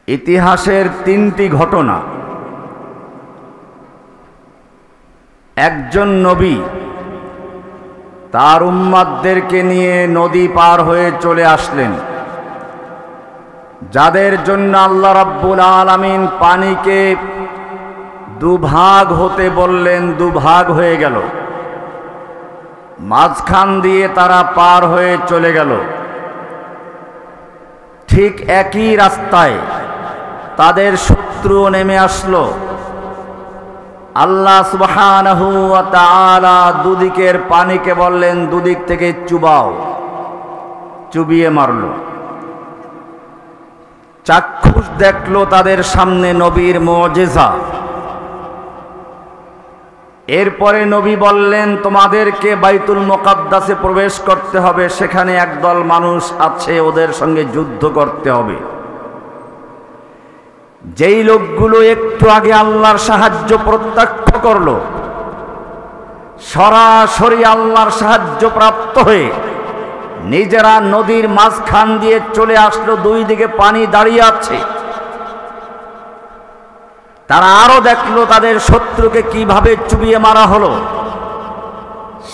ইতিহাসের তিনটি ঘটনা। একজন নবী তার উম্মতদেরকে নিয়ে নদী পার হয়ে চলে আসলেন, যাদের জন্য আল্লাহ রাব্বুল আলামিন পানিকে দুভাগ হতে বললেন। দুভাগ হয়ে গেল, মাঝখান দিয়ে তারা পার হয়ে চলে গেল। ঠিক একই রাস্তায় তাদের শত্রুও নেমে আসলো। আল্লাহ সুবহানাহু ওয়া তাআলা দুদিকের পানিকে বললেন, দুদিক থেকে চুবাও। চুবিয়ে মারল। চাক্ষুষ দেখলো তাদের সামনে নবীর মুজিজা। এরপরে নবী বললেন, তোমাদেরকে বাইতুল মুকাদ্দাসে প্রবেশ করতে হবে, সেখানে একদল মানুষ আছে, ওদের সঙ্গে যুদ্ধ করতে হবে। যেই লোকগুলো একটু আগে আল্লাহর সাহায্য প্রত্যক্ষ করলো, সরাসরি আল্লাহর সাহায্য প্রাপ্ত হয়ে নিজেরা নদীর মাঝখান দিয়ে চলে আসলো, দুই দিকে পানি দাঁড়িয়ে আছে। তারা আরো দেখলো তাদের শত্রুকে কিভাবে চুবিয়ে মারা হলো।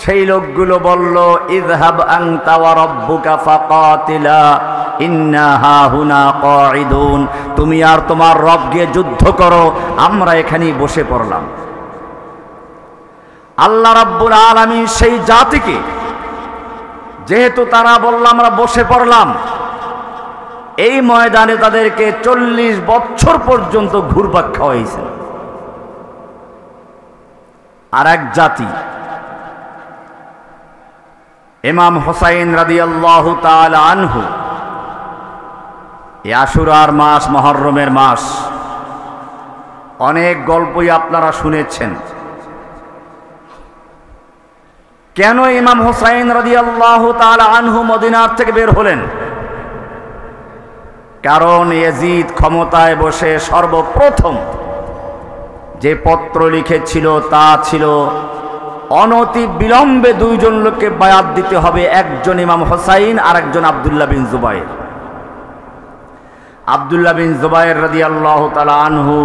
সেই লোকগুলো বলল, ইযহাব আনতা ওয়া রাব্বুকা ফাকাতিলা ইন্না হাহুনা কাঈদুন। তুমি আর তোমার রব গিয়ে যুদ্ধ করো, আমরা এখানেই বসে পড়লাম। আল্লাহ রাব্বুল আলামিন সেই জাতিকে, যেহেতু তারা বলল আমরা বসে পড়লাম, এই ময়দানে তাদেরকে 40 বছর পর্যন্ত ঘুরপাক খাওয়াইছেন। আর এক জাতি, ইমাম হুসাইন রাদিয়াল্লাহু তাআলা আনহু, এই আশুরার মাস, মুহররমের মাস, অনেক গল্পই আপনারা শুনেছেন। কেন ইমাম হুসাইন রাদিয়াল্লাহু তাআলা আনহু মদিনার থেকে বের হলেন? কারণ ইয়াজিদ ক্ষমতায় বসে সর্বপ্রথম যে পত্র লিখেছিল তা ছিল অনতি বিলম্বে দুইজন লোককে বায়াত দিতে হবে, একজন ইমাম হুসাইন আর একজন আব্দুল্লাহ বিন জুবায়ের। আব্দুল্লাহ বিন জুবায়ের রাদিয়াল্লাহু তাআলা আনহু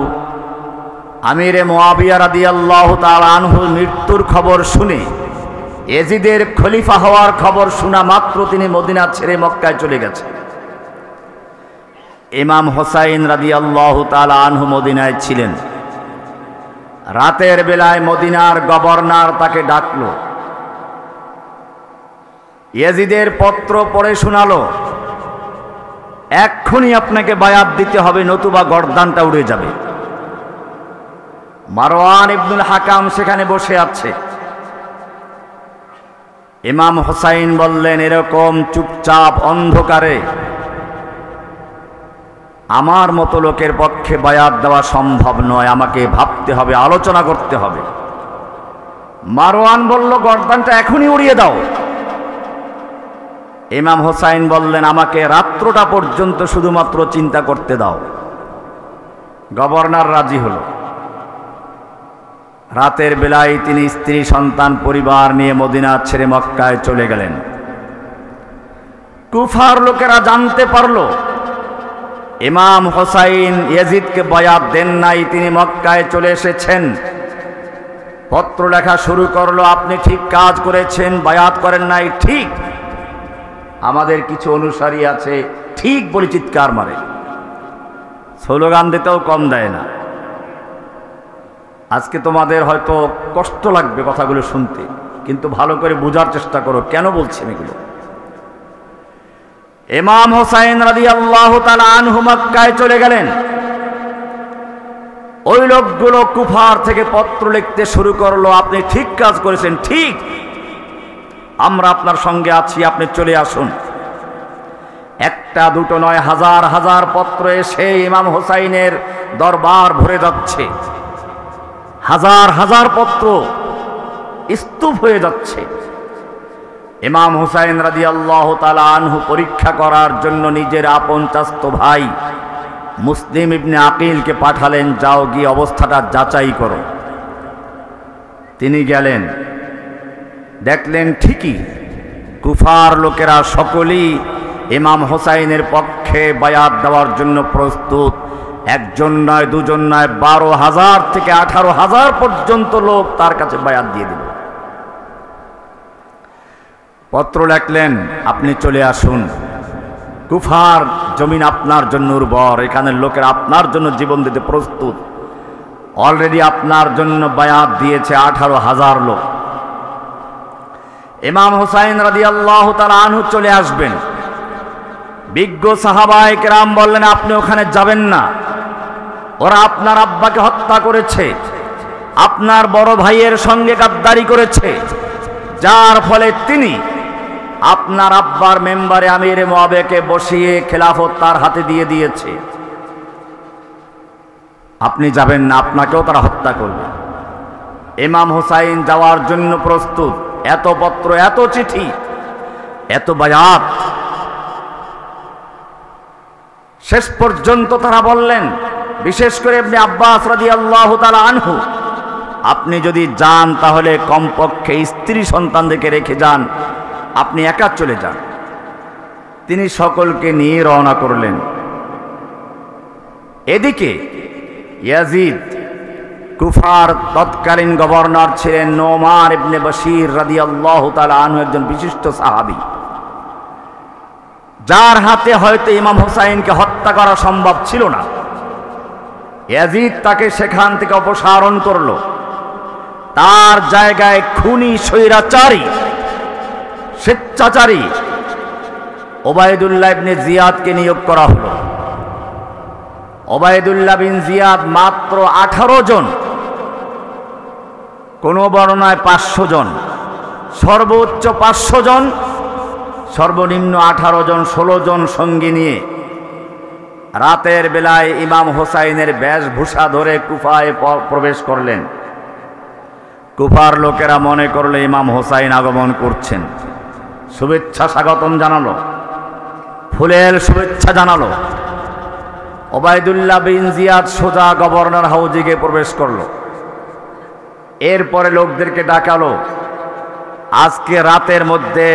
আমিরে মুআবিয়া রাদিয়াল্লাহু তাআলা আনহুর মৃত্যুর খবর শুনে, ইয়াজিদের খলিফা হওয়ার খবর শোনা মাত্র তিনি মদিনা ছেড়ে মক্কায় চলে গেছেন। ইমাম হুসাইন রাদিয়াল্লাহু তাআলা আনহু মদিনায় ছিলেন। রাতের বেলায় মদিনার গভর্নর তাকে ডাকলো, ইয়াজিদের পত্র পড়ে শোনালো, এক্ষুনি আপনাকে বায়াত দিতে হবে, নতুবা গর্দানটা উড়ে যাবে। মারওয়ান ইবনুল হাকাম সেখানে বসে আছে। ইমাম হুসাইন বললেন, এরকম চুপচাপ অন্ধকারে আমার মতো লোকের পক্ষে বায়াত দেওয়া সম্ভব নয়, আমাকে ভাবতে হবে, আলোচনা করতে হবে। মারওয়ান বলল, গর্দানটা এখনই উড়িয়ে দাও। ইমাম হুসাইন বললেন, আমাকে রাত্রটা পর্যন্ত শুধুমাত্র চিন্তা করতে দাও। গভর্নর রাজি হলো। রাতের বেলায় তিনি স্ত্রী সন্তান পরিবার নিয়ে মদিনা ছেড়ে মক্কায় চলে গেলেন। কুফার লোকেরা জানতে পারল ইমাম হুসাইন ইয়াজিদকে বায়াত দেন নাই, তিনি মক্কায় চলে এসেছেন। পত্র লেখা শুরু করলো, আপনি ঠিক কাজ করেছেন, বায়াত করেন নাই। ঠিক, আমাদের কিছু অনুসারী আছে ঠিক বলে চিৎকার মারে, স্লোগান দিতেও কম দেয় না। আজকে তোমাদের হয়তো কষ্ট লাগবে কথাগুলো শুনতে, কিন্তু ভালো করে বোঝার চেষ্টা করো কেন বলছেন এগুলো। ইমাম হুসাইন রাদিয়াল্লাহু তাআলা আনহু মক্কায় চলে গেলেন। ওই লোকগুলো কুফার থেকে পত্র লিখতে শুরু করলো, আপনি ঠিক কাজ করেছেন, ঠিক, আমরা আপনার সঙ্গে আছি, আপনি চলে আসুন। একটা দুটো নয়, হাজার হাজার পত্র এসে ইমাম হুসাইনের দরবার ভরে যাচ্ছে। হাজার হাজার পত্র স্তূপ হয়ে যাচ্ছে। ইমাম হুসাইন রাদিয়াল্লাহু তাআলা আনহু পরীক্ষা করার জন্য নিজের আপন চাচতো ভাই মুসলিম ইবনে আকিলকে পাঠালেন, যাও গিয়ে অবস্থাটা যাচাই করো। তিনি গেলেন, দেখলেন ঠিকই কুফার লোকেরা সকলেই ইমাম হোসাইনের পক্ষে বায়াত দেওয়ার জন্য প্রস্তুত। একজন নয়, দুজন নয়, 12,000 থেকে 18,000 পর্যন্ত লোক তার কাছে বায়াত দিয়ে দিল। পত্র লেখলেন, আপনি চলে আসুন, কুফার জমিন আপনার জন্য উর্বর, এখানের লোকেরা আপনার জন্য জীবন দিতে প্রস্তুত। অলরেডি আপনার জন্য বায়াত দিয়েছে 18,000 লোক। ইমাম হুসাইন রাদিয়াল্লাহু তাআলা আনহু চলে আসবেন। বিজ্ঞ সাহাবায়ে কেরাম বললেন, আপনি ওখানে যাবেন না, ওরা আপনার আব্বাকে হত্যা করেছে, আপনার বড় ভাইয়ের সঙ্গে গাদ্দারি করেছে, যার ফলে তিনি আপনার আব্বার মেম্বারে আমিরে মুআবিয়াকে বসিয়ে খেলাফত তার হাতে দিয়ে দিয়েছে। আপনি যাবেন না, আপনাকেও তারা হত্যা করবে। ইমাম হুসাইন যাওয়ার জন্য প্রস্তুত। এত পত্র, এত চিঠি, এত বায়াত, শেষ পর্যন্ত তারা বললেন, বিশেষ করে ইবনে আব্বাস রাদিয়াল্লাহু তাআলা আনহু, আপনি যদি যান তাহলে কমপক্ষে স্ত্রী সন্তানদেরকে রেখে যান, আপনি একা চলে যান। তিনি সকলকে নিয়ে রওনা করলেন। এদিকে ইয়াজিদ, কুফার তৎকালীন গভর্নর ছিলেন নোমান ইবনে বশির রাদিয়াল্লাহু তাআলা আনহু, একজন বিশিষ্ট সাহাবী, যার হাতে হয়তো ইমাম হুসাইনকে হত্যা করা সম্ভব ছিল না। ইয়াজিদ তাকে সেখান থেকে অপসারণ করল। তার জায়গায় খুনি, স্বৈরাচারী, স্বেচ্ছাচারী ওবায়দুল্লাহ ইবনে জিয়াদকে নিয়োগ করা হলো। ওবায়দুল্লাহ বিন জিয়াদ মাত্র 18 জন, কোন বর্ণনায় 500 জন, সর্বোচ্চ 500 জন, সর্বনিম্ন 18 জন, 16 জন সঙ্গী নিয়ে রাতের বেলায় ইমাম হোসাইনের বেশভূষা ধরে কুফায় প্রবেশ করলেন। কুফার লোকেরা মনে করলে ইমাম হোসাইন আগমন করছেন, শুভেচ্ছা স্বাগতম জানালো, ফুলের শুভেচ্ছা জানালো। ওবায়দুল্লাহ বিন জিয়াদ সোজা গভর্নর হাউজে গিয়ে প্রবেশ করলো। এরপরে লোকদেরকে ডাকালো, আজকে রাতের মধ্যে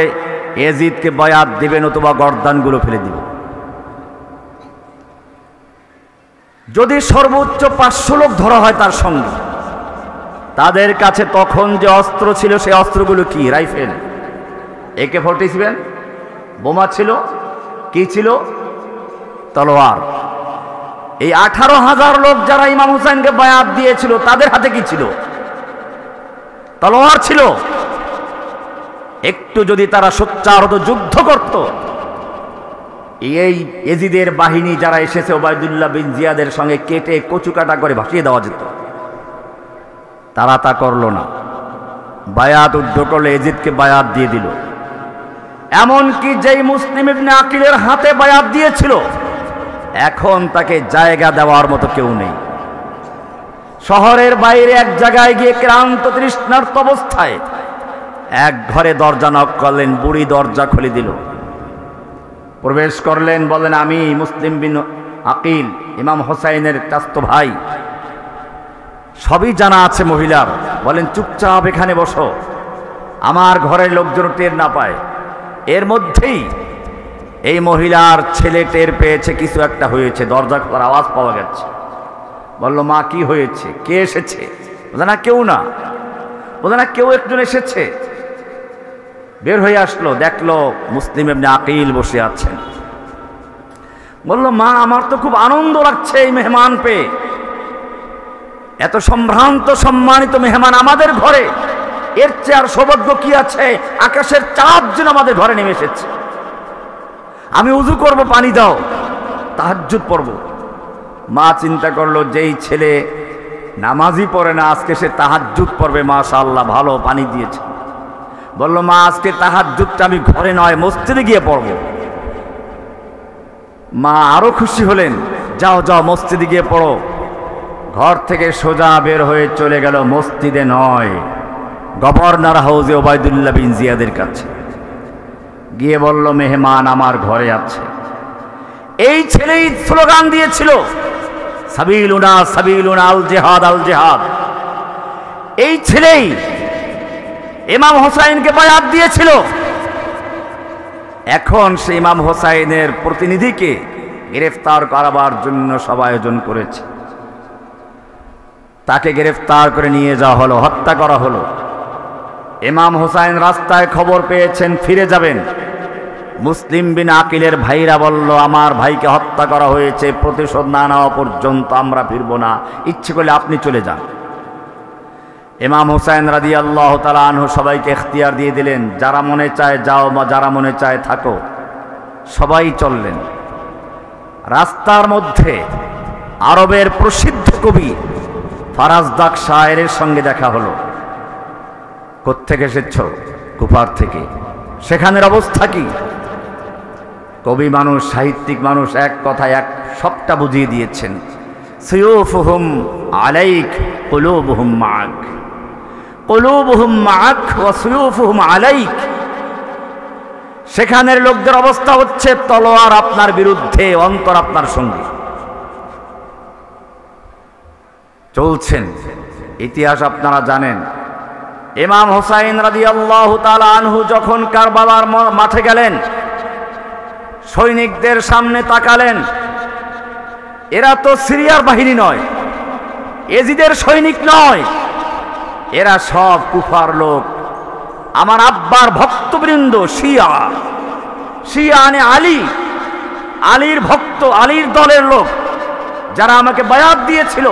ইয়াজিদকে বায়াত দিবেন অথবা গর্দানগুলো ফেলে দিবেন। যদি সর্বোচ্চ 500 লোক ধরা হয় তার সঙ্গে, তাদের কাছে তখন যে অস্ত্র ছিল সেই অস্ত্রগুলো কি? রাইফেল, AK-47, বোমা ছিল, কি ছিল? তলোয়ার। এই 18,000 লোক যারা ইমাম হুসাইনকে বায়াত দিয়েছিল তাদের হাতে কি ছিল? তলোয়ার ছিল। একটু যদি তারা সোচ্চার হতো, যুদ্ধ করত, এই ইয়াজিদের বাহিনী যারা এসেছে ওবায়দুল্লাহ বিন জিয়াদের সঙ্গে কেটে কচুকাটা করে ভাসিয়ে দেওয়া যেত। তারা তা করল না, বায়াত উদ্যোগ করলে ইয়াজিদকে বায়াত দিয়ে দিল। এমনকি যেই মুসলিম ইবনে আকিলের হাতে বায়াত দিয়েছিল, এখন তাকে জায়গা দেওয়ার মতো কেউ নেই। শহরের বাইরে এক জায়গায় গিয়ে ক্লান্ত তৃষ্ণার্ত অবস্থায় এক ঘরে দরজা নক করলেন, বুড়ি দরজা খুলে দিল। প্রবেশ করলেন, বলেন, আমি মুসলিম বিন আকিল, ইমাম হোসাইনের চাচাতো ভাই। সবই জানা আছে মহিলার। বলেন, চুপচাপ এখানে বসো, আমার ঘরের লোকজন টের না পায়। এর মধ্যেই এই মহিলার ছেলে টের পেয়েছে কিছু একটা হয়েছে, দরজা খোলার আওয়াজ পাওয়া গেছে। বলল, মা কি হয়েছে? কে এসেছে? বলে না, কেউ না। বলে না, কেউ একজন এসেছে। বের হয়ে আসলো, দেখলো মুসলিম ইবনে আকিল বসে আছেন। বলল, মা, আমার তো খুব আনন্দ লাগছে এই মেহমান পেয়ে, এত সম্ভ্রান্ত সম্মানিত মেহমান আমাদের ঘরে, এর চেয়ে আর সৌভাগ্য কি আছে? আকাশের চাঁদ যেন আমাদের ঘরে নেমে এসেছে। আমি উযু করব, পানি দাও, তাহাজ্জুদ পড়ব। মা চিন্তা করলো, যেই ছেলে নামাজই পড়ে না আজকে সে তাহাজ্জুদ পড়বে, মাশাআল্লাহ, ভালো, পানি দিয়েছে। বলল, মা, আজকে তাহাজ্জুদটা আমি ঘরে নয় মসজিদে গিয়ে পড়ব। মা আরো খুশি হলেন, যাও যাও মসজিদে গিয়ে পড়ো। ঘর থেকে সোজা বের হয়ে চলে গেল মসজিদে নয়, গভর্নর হাউজে ওবায়দুল্লাহ বিন জিয়াদের কাছে। গিয়ে বলল, মেহমান আমার ঘরে আছে। এই ছেলেই স্লোগান দিয়েছিল, সাবিলুনা সাবিলুনা, আল জিহাদ আল জিহাদ। এই ছেলেই ইমাম হোসাইনকে বায়াত দিয়েছিল। এখন সে ইমাম হোসাইনের প্রতিনিধিকে গ্রেফতার করাবার জন্য সব আয়োজন করেছে। তাকে গ্রেফতার করে নিয়ে যাওয়া হলো, হত্যা করা হলো। ইমাম হোসাইন রাস্তায় খবর পেয়েছেন ফিরে যাবেন। মুসলিম বিন আকিলের ভাইরা বলল, আমার ভাইকে হত্যা করা হয়েছে, প্রতিশোধ না নেওয়া পর্যন্ত আমরা ফিরব না, ইচ্ছে করলে আপনি চলে যান। ইমাম হোসাইন রাদিয়াল্লাহু তাআলা আনহু সবাইকে ইখতিয়ার দিয়ে দিলেন, যারা মনে চায় যাও বা যারা মনে চায় থাকো। সবাই চললেন। রাস্তার মধ্যে আরবের প্রসিদ্ধ কবি ফারাজদাক শায়েরের সঙ্গে দেখা হলো। কোত্থেকে এসেছ? কুফার থেকে। সেখানের অবস্থা কি? কবি মানুষ, সাহিত্যিক মানুষ, এক কথায় এক সবটা বুঝিয়ে দিয়েছেন। সিয়ুফুহুম আলাইক কুলুবুহুম মাআক, কুলুবুহুম মাআক ওয়া সিয়ুফুহুম আলাইক। সেখানের লোকদের অবস্থা হচ্ছে তলোয়ার আপনার বিরুদ্ধে, অন্তর আপনার সঙ্গে। চলছেন। ইতিহাস আপনারা জানেন। ইমাম হোসাইন রাদিয়াল্লাহু তাআলা আনহু যখন কারবালার মাঠে গেলেন, সৈনিকদের সামনে তাকালেন। এরা তো সিরিয়ার বাহিনী নয়, এজিদের সৈনিক নয়, এরা সব কুফার লোক, আমার আব্বার ভক্তবৃন্দ, শিয়া। শিয়া মানে আলী, আলীর ভক্ত, আলীর দলের লোক, যারা আমাকে বায়াত দিয়েছিল।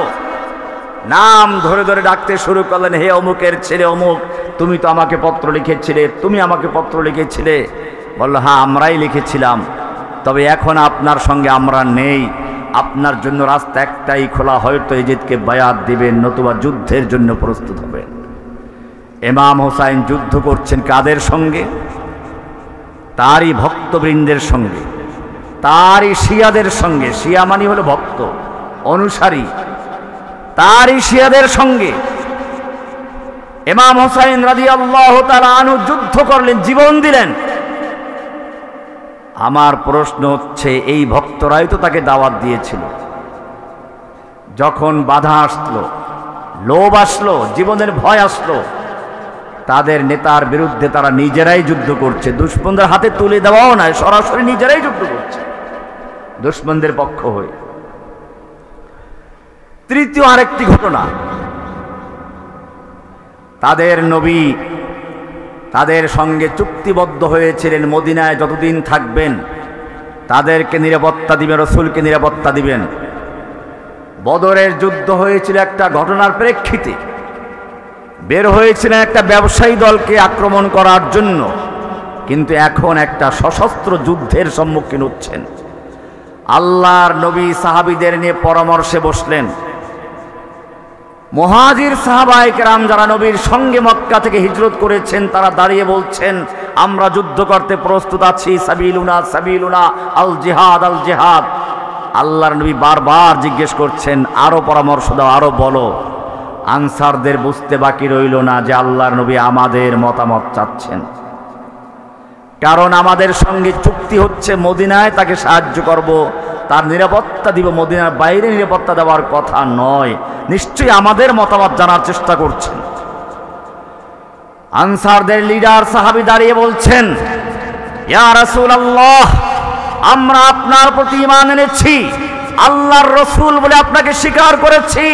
নাম ধরে ধরে ডাকতে শুরু করলেন, হে অমুকের ছেলে অমুক, তুমি তো আমাকে পত্র লিখেছিলে, তুমি আমাকে পত্র লিখেছিলে। বলল, হ্যাঁ আমরাই লিখেছিলাম, তবে এখন আপনার সঙ্গে আমরা নেই। আপনার জন্য রাস্তা একটাই খোলা, হয়তো এজিদকে বায়াত দিবেন, নতুবা যুদ্ধের জন্য প্রস্তুত হবেন। ইমাম হোসাইন যুদ্ধ করছেন কাদের সঙ্গে? তারই ভক্তবৃন্দের সঙ্গে, তারই শিয়াদের সঙ্গে। শিয়া মানে হলো ভক্ত, অনুসারী। তারই শিয়াদের সঙ্গে ইমাম হোসাইন রাদিয়াল্লাহু তাআলা আনহু যুদ্ধ করলেন, জীবন দিলেন। আমার প্রশ্ন হচ্ছে, এই ভক্তরাই তো তাকে দাওয়াত দিয়েছিল। যখন বাধা আসলো, লোভ আসলো, জীবনের ভয় আসলো, তাদের নেতার বিরুদ্ধে তারা নিজেরাই যুদ্ধ করছে। দুশমনদের হাতে তুলে দেওয়াও নয়, সরাসরি নিজেরাই যুদ্ধ করছে দুশমনদের পক্ষ হয়ে। তৃতীয় আরেকটি ঘটনা, তাদের নবী তাদের সঙ্গে চুক্তিবদ্ধ হয়েছিলেন, মদিনায় যতদিন থাকবেন তাদেরকে নিরাপত্তা দিবেন, রসুলকে নিরাপত্তা দিবেন। বদরের যুদ্ধ হয়েছিল একটা ঘটনার প্রেক্ষিতে। বের হয়েছিলেন একটা ব্যবসায়ী দলকে আক্রমণ করার জন্য, কিন্তু এখন একটা সশস্ত্র যুদ্ধের সম্মুখীন হচ্ছেন। আল্লাহর নবী সাহাবীদের নিয়ে পরামর্শে বসলেন। মুহাজির সাহাবায়ে কেরাম যারা নবীর সঙ্গে মক্কা থেকে হিজরত করেছেন, তারা দাঁড়িয়ে বলছেন, আমরা যুদ্ধ করতে প্রস্তুত আছি, সাবিলুনা সাবিলুনা, আল জিহাদ আল জিহাদ। আল্লাহর নবী বারবার জিজ্ঞেস করছেন, আরো পরামর্শ দাও, আরো বলো। আনসারদের বুঝতে বাকি রইল না যে আল্লাহর নবী আমাদের মতামত চাচ্ছেন, কারণ আমাদের সঙ্গে চুক্তি হচ্ছে মদিনায় তাকে সাহায্য করব, তার নিরাপত্তা দিব, মদিনার বাইরে নিরাপত্তা দেওয়ার কথা নয়। নিশ্চয়ই আমাদের মতামত জানার চেষ্টা করছেন। আনসারদের লিডার সাহাবী দাঁড়িয়ে বলছেন, ইয়া রাসূলুল্লাহ, আমরা আপনার প্রতি ঈমান এনেছি, আল্লাহর রসুল বলে আপনাকে স্বীকার করেছি,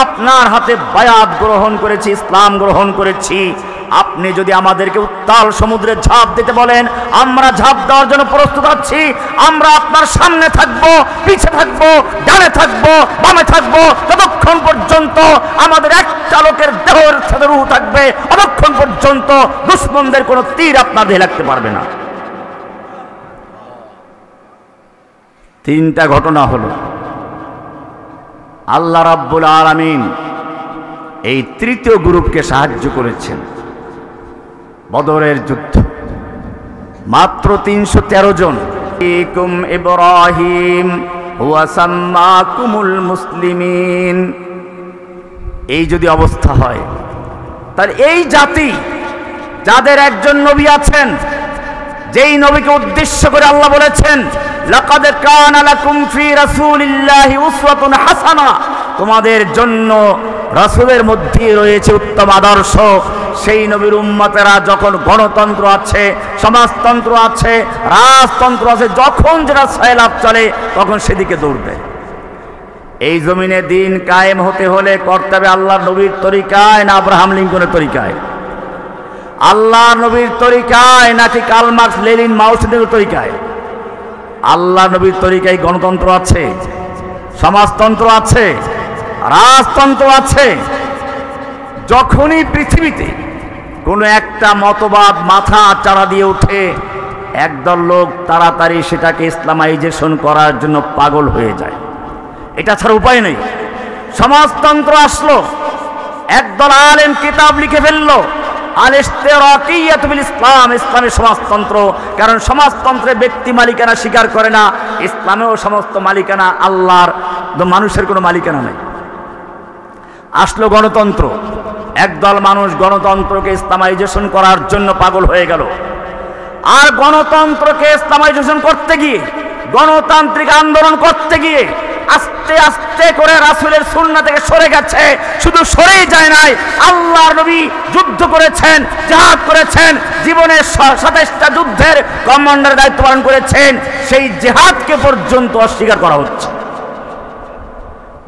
আপনার হাতে বায়াত গ্রহণ করেছি, ইসলাম গ্রহণ করেছি। আপনি যদি আমাদেরকে উত্তাল সমুদ্রে ঝাঁপ দিতে বলেন, আমরা ঝাঁপ দেওয়ার জন্য প্রস্তুত আছি। আমরা আপনার সামনে থাকবো, পিছে থাকবো, ডানে থাকবো, বামে থাকবো, ততক্ষণ পর্যন্ত আমাদের একটা লোকের দেহের সাথে রূহ থাকবে, ততক্ষণ পর্যন্ত দুশমনদের কোনো তীর আপনার দেহে লাগতে পারবে না। তিনটা ঘটনা হলো। আল্লাহ রাব্বুল আলামিন এই তৃতীয় গ্রুপকে সাহায্য করেছেন। বদরের যুদ্ধ মাত্র 313 জন। ইব্রাহিম হুয়া সাম্মাকুমুল মুসলিমিন। এই যদি অবস্থা হয়, তাহলে এই জাতি যাদের একজন নবী আছেন, যেই নবীকে উদ্দেশ্য করে আল্লাহ বলেছেন, লাকাদ কানা লাকুম ফি রাসূলিল্লাহি উসওয়াতুন হাসানা, তোমাদের জন্য রাসূলের মধ্যে রয়েছে উত্তম আদর্শ। সেই নবীর উম্মতেরা যখন গণতন্ত্র আছে, সমাজতন্ত্র আছে, রাজতন্ত্র আছে, যখন যেটা সয়লাভ চলে তখন সেদিকে দৌড় দেয়। এই জমিনে দিন কায়েম হতে হলে করতে হবে আল্লাহর নবীর তরিকায় না আব্রাহাম লিঙ্কনের তরিকায়? আল্লাহর নবীর তরিকায় নাকি কার্ল মার্কস, লেনিন, মাও সেতুংয়ের তরিকায়? আল্লাহ নবীর তরিকায় গণতন্ত্র আছে, সমাজতন্ত্র আছে, রাজতন্ত্র আছে। যখনই পৃথিবীতে কোনো একটা মতবাদ মাথা চাড়া দিয়ে ওঠে, একদল লোক তাড়াতাড়ি সেটাকে ইসলামাইজেশন করার জন্য পাগল হয়ে যায়। এটা ছাড়া উপায় নেই। সমাজতন্ত্র আসলো, একদল আলেম কিতাব লিখে ফেললো আল ইশতিরাকিয়াতু বিল ইসলাম, ইসলামের সমাজতন্ত্র। কারণ সমাজতন্ত্রে ব্যক্তি মালিকানা স্বীকার করে না, ইসলামেও সমস্ত মালিকানা আল্লাহর, মানুষের কোনো মালিকানা নেই। আসলো গণতন্ত্র, একদল মানুষ গণতন্ত্রকে ইসলামাইজেশন করার জন্য পাগল হয়ে গেল। আর গণতন্ত্রকে ইসলামাইজেশন করতে গিয়ে, গণতান্ত্রিক আন্দোলন করতে গিয়ে আস্তে আস্তে করে রাসূলের সুন্নাহ থেকে সরে গেছে। শুধু সরেই যায় নাই, আল্লাহর নবী যুদ্ধ করেছেন, জিহাদ করেছেন, জীবনের 27টা যুদ্ধের কমান্ডার দায়িত্ব পালন করেছেন। সেই জিহাদকে পর্যন্ত অস্বীকার করা হচ্ছে।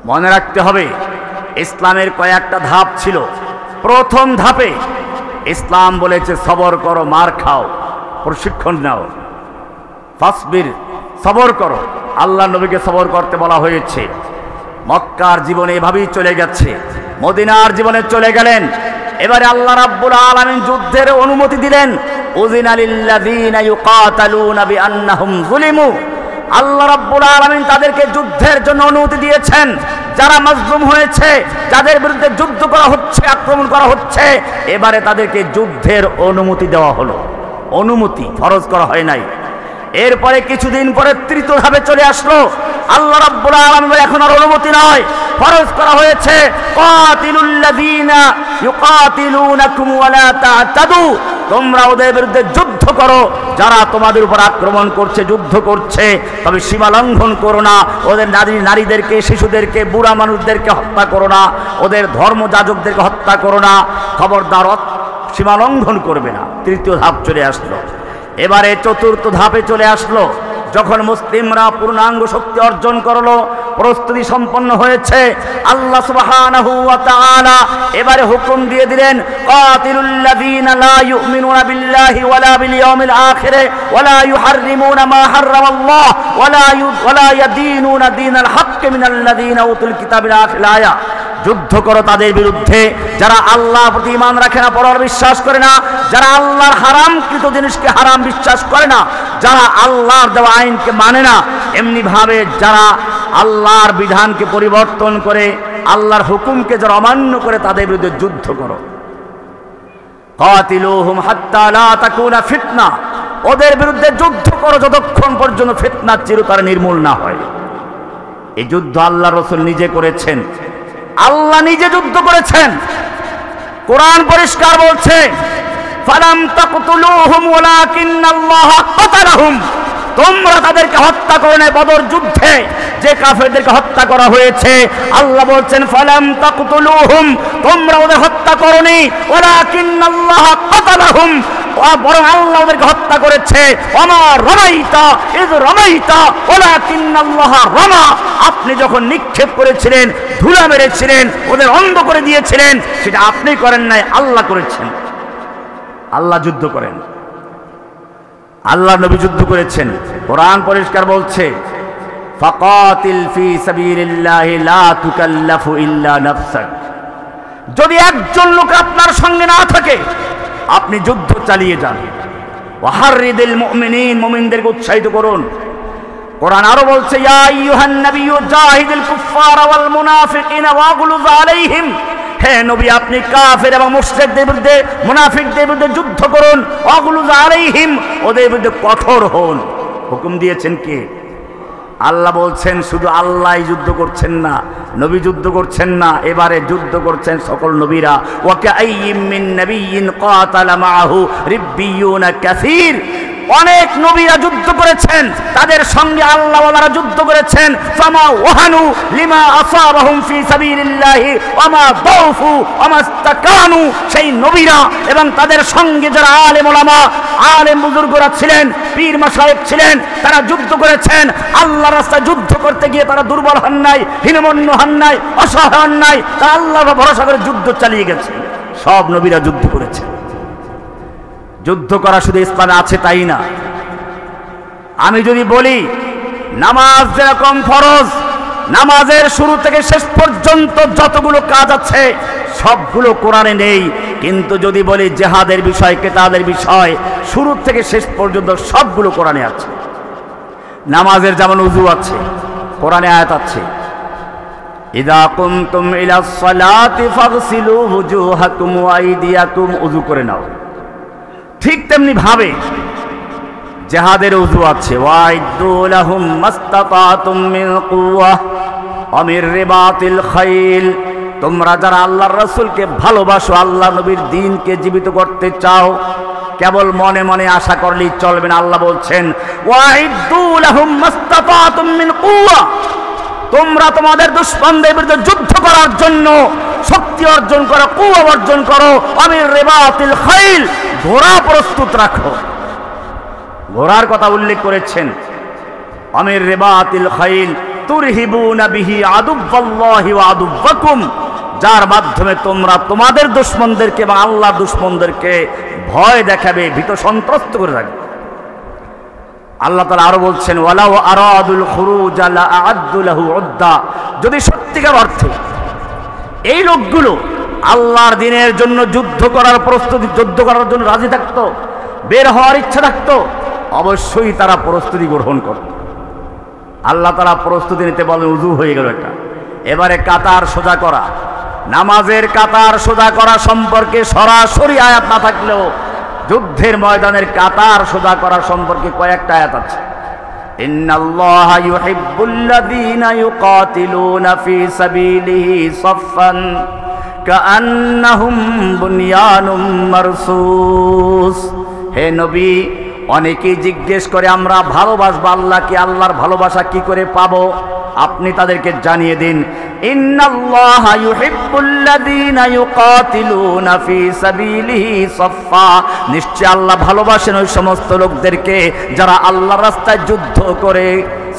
মনে রাখতে হবে, ইসলামের কয়েকটা ধাপ ছিল। প্রথম ধাপে ইসলাম বলেছে সবর করো, মার খাও, প্রশিক্ষণ নাও, ফাসবির, সবর করো। আল্লাহ নবীকে সবর করতে বলা হয়েছে। মক্কার জীবনে এভাবেই চলে গেছে, মদিনার জীবনে চলে গেলেন। এবারে আল্লাহ রাব্বুল আলামিন যুদ্ধের অনুমতি দিলেন। উযিনা লিল্লাযীনা ইউকাতালুনা বিআন্নাহুম যুলিমু। আল্লাহ রাব্বুল আলামিন তাদেরকে যুদ্ধের জন্য অনুমতি দিয়েছেন। যারা মাজলুম হয়েছে, যাদের বিরুদ্ধে যুদ্ধ করা হচ্ছে, আক্রমণ করা হচ্ছে, এবারে তাদেরকে যুদ্ধের অনুমতি দেওয়া হলো। অনুমতি, ফরজ করা হয় নাই। এরপরে কিছুদিন পরে তৃতীয় ধাপে চলে আসলো। আল্লাহ রাব্বুল আলামিন এখন আর অনুমতি নয়, ফরজ করা হয়েছে কাতিলুল্লাযীনা ইউকাতিলুনাকুম ওয়ালা তা'তাদু। তোমরা ওদের বিরুদ্ধে যুদ্ধ করো, যারা তোমাদের উপর আক্রমণ করছে, যুদ্ধ করছে, তবে সীমা লঙ্ঘন করো না। ওদের নারীদেরকে, শিশুদেরকে, বুড়া মানুষদেরকে হত্যা করো না, ওদের ধর্মযাজকদেরকে হত্যা করো না। খবরদার, সীমা লঙ্ঘন করবে না। তৃতীয় ধাপ চলে আসলো। এবারে চতুর্থ ধাপে চলে আসলো। যখন মুসলিমরা পূর্ণাঙ্গ শক্তি অর্জন করলো, প্রস্তুতি সম্পন্ন হয়েছে, আল্লাহ সুবহানাহু ওয়া তাআলা এবারে হুকুম দিয়ে দিলেন কাতিলুল্লাযীনা লা ইউমিনুনা বিল্লাহি ওয়ালা বিল ইয়াউমিল আখির ওয়ালা ইউহাররিমুনা মা হারামাল্লাহ ওয়ালা ইয়াদীনুনা দীনাল হক মিনাল্লাযীনা উতুল কিতাবিল আখির আয়া। যুদ্ধ করো তাদের বিরুদ্ধে যারা আল্লাহর প্রতি ঈমান রাখে না, পরকাল বিশ্বাস করে না, যারা আল্লাহর হারামকৃত জিনিসকে হারাম বিশ্বাস করে না, যারা আল্লাহর দেওয়া আইনকে মানে না, এমনি ভাবে যারা আল্লাহর বিধানকে পরিবর্তন করে, আল্লাহর হুকুমকে যারা অমান্য করে, তাদের বিরুদ্ধে যুদ্ধ করো। কাতিলুহুম হাত্তা লা তাকুনা ফিতনা। ওদের বিরুদ্ধে যুদ্ধ করো যতক্ষণ পর্যন্ত ফিতনা চিরতরে নির্মূল না হয়। এই যুদ্ধ আল্লাহর রাসূল নিজে করেছেন, আল্লাহ নিজে যুদ্ধ করেছেন। কোরআন পরিষ্কার বলছে ফালাম তাকতুলুহুম ওয়ালাকিন্নাল্লাহা কাতালাহুম। তোমরা তাদেরকে হত্যা করো না। বদর যুদ্ধে যে কাফেরদেরকে হত্যা করা হয়েছে, আল্লাহ বলছেন ফালাম তাকতুলুহুম, তোমরা ওদের হত্যা করোনি, ওয়ালাকিন্নাল্লাহা কাতালাহুম, বরং আল্লাহ ওদেরকে হত্যা করেছে। ওমা রামাইতা ইয রামাইতা ওয়ালাকিন্নাল্লাহা রামা। আপনি যখন নিক্ষেপ করেছিলেন, ধুলা মেরেছিলেন, ওদের অন্ধ করে দিয়েছিলেন, সেটা আপনি করেন নাই, আল্লাহ করেছেন। আল্লাহ যুদ্ধ করেন, আল্লাহ নবী যুদ্ধ করেছেন। কোরআন পরিষ্কার বলছে ফাকাতিল ফি সাবিলিল্লাহি লা তুকাল্লাফু ইল্লা নাফসাক। যদি একজন লোক আপনার সঙ্গে না থাকে, আপনি যুদ্ধ চালিয়ে যান। ওয়াহারিদিল মুমিনিন, মুমিনদেরকে উৎসাহিত করুন। কোরআন আরো বলছে ইয়া আইয়ুহান নাবিয়্যু জাহিদিল কুফফারা ওয়াল মুনাফিকিনা ওয়াগলুজ আলাইহিম। হে নবী, আপনি কাফের এবং মুশরিকদের বিরুদ্ধে, মুনাফিকদের বিরুদ্ধে যুদ্ধ করুন। ওয়াগলুজ আলাইহিম, ওদের বিরুদ্ধে কঠোর হন। হুকুম দিয়েছেন কে? আল্লাহ বলছেন শুধু আল্লাহই যুদ্ধ করছেন না, নবী যুদ্ধ করছেন না, এবারে যুদ্ধ করছেন সকল নবীরা। ওয়া কাআইয়িম মিন নাবিয়্যিন কাতালা মাআহু রিব্বিয়ুনা কাসীর। অনেক নবীরা যুদ্ধ করেছেন, তাদের সঙ্গে আল্লাহওয়ালারা যুদ্ধ করেছেন। ফামা ওয়াহানু লিমা আসাবাহুম ফি সাবিলিল্লাহি ওয়ামা দাউফু ওয়ামা ইসতাকানু। সেই নবীরা এবং তাদের সঙ্গে যারা আলেম ওলামা, আলেম বুজুর্গরা ছিলেন, পীর মাশায়েখ ছিলেন, তারা যুদ্ধ করেছেন। আল্লাহর রাস্তায় যুদ্ধ করতে গিয়ে তারা দুর্বল হন নাই, হীনমন্য হন নাই, অসহায় হন নাই, তারা আল্লাহর ভরসা করে যুদ্ধ চালিয়ে গেছে। সব নবীরা যুদ্ধ করেছে। যুদ্ধ করা শুধু ইসলামে আছে তাই না। আমি যদি বলি নামাজ যেরকম ফরজ, নামাজের শুরু থেকে শেষ পর্যন্ত যতগুলো কাজ আছে সবগুলো কোরআনে নেই। কিন্তু যদি বলি জিহাদের বিষয়, কিতাবের বিষয়, শুরু থেকে শেষ পর্যন্ত সবগুলো কোরআনে আছে। নামাজের যেমন উযু আছে, কোরআনে আয়াত আছে, ইযা কুনতুম ইলাস সালাতি ফাগসিলু ওয়ুজুহাকুম ওয়া আইদিয়াকুম, উযু করে নাও। ঠিক তেমনি ভাবে জিহাদের উযু আছে, ওয়াইদু লাহুম মাসতাতাতুম মিন কুওয়া ওয়া মির রিবাতিল খাইল। তোমরা যারা আল্লাহর রাসূলকে ভালোবাসো, আল্লাহ নবীর দ্বীনকে জীবিত করতে চাও, কেবল মনে মনে আশা করলেই চলবে না। আল্লাহ বলছেন ওয়াইদু লাহুম মাসতাতাতুম মিন কুওয়া, তোমরা তোমাদের দুশমনদের বিরুদ্ধে যুদ্ধ করার জন্য শক্তি অর্জন করো, কুওয়া অর্জন করো। আমির রিবাতিল খাইল, ঘোড়া প্রস্তুত রাখো। ঘোড়ার কথা উল্লেখ করেছেন। আমির রিবাতিল খাইল তুরহিবুনা বিহি আদুওয়াল্লাহি ওয়া আদুওয়াকুম, যার মাধ্যমে তোমরা তোমাদের দুশমনদেরকে এবং আল্লাহর দুশমনদেরকে ভয় দেখাবে, ভীত সন্ত্রস্ত করে রাখবে। আল্লাহ তাআলা আরো বলছেন ওয়ালাউ আরাদুল খুরুজ লা আ'আদ্দু লাহু উদ্দা, যদি সত্যিকার অর্থে এই লোকগুলো আল্লাহর দ্বীনের জন্য যুদ্ধ করার প্রস্তুতি, যুদ্ধ করার জন্য রাজি থাকতো, বের হওয়ার ইচ্ছা থাকতো, অবশ্যই তারা প্রস্তুতি গ্রহণ করত। আল্লাহ তাআলা প্রস্তুতি নিতে বলেন, উযু হয়ে গেল এটা। এবারে কাতার সোজা করা, নামাজের কাতার সোজা করা সম্পর্কে সরাসরি আয়াত না থাকলেও যুদ্ধের ময়দানের কাতার সোজা করা সম্পর্কে কয়েকটা আয়াত আছে। ইন্নাল্লাহা ইউহিব্বুল্লাযীনা ইউকাতিলুনা ফী সাবিলিহি সাফফান কাআন্নাহুম বুনয়ানুম মারসুস। হে নবী, অনেকেই জিজ্ঞেস করে আমরা ভালোবাসবো আল্লাহকে, আল্লাহর ভালোবাসা কি করে পাবো? আপনি তাদেরকে জানিয়ে দিন, ইন্নাল্লাহা ইউহিব্বুল্লাযীনা ইউকাতিলুনা ফী সাবিলিহি সাফফা, নিশ্চয় আল্লাহ ভালোবাসেন ওই সমস্ত লোকদেরকে যারা আল্লাহর রাস্তায় যুদ্ধ করে,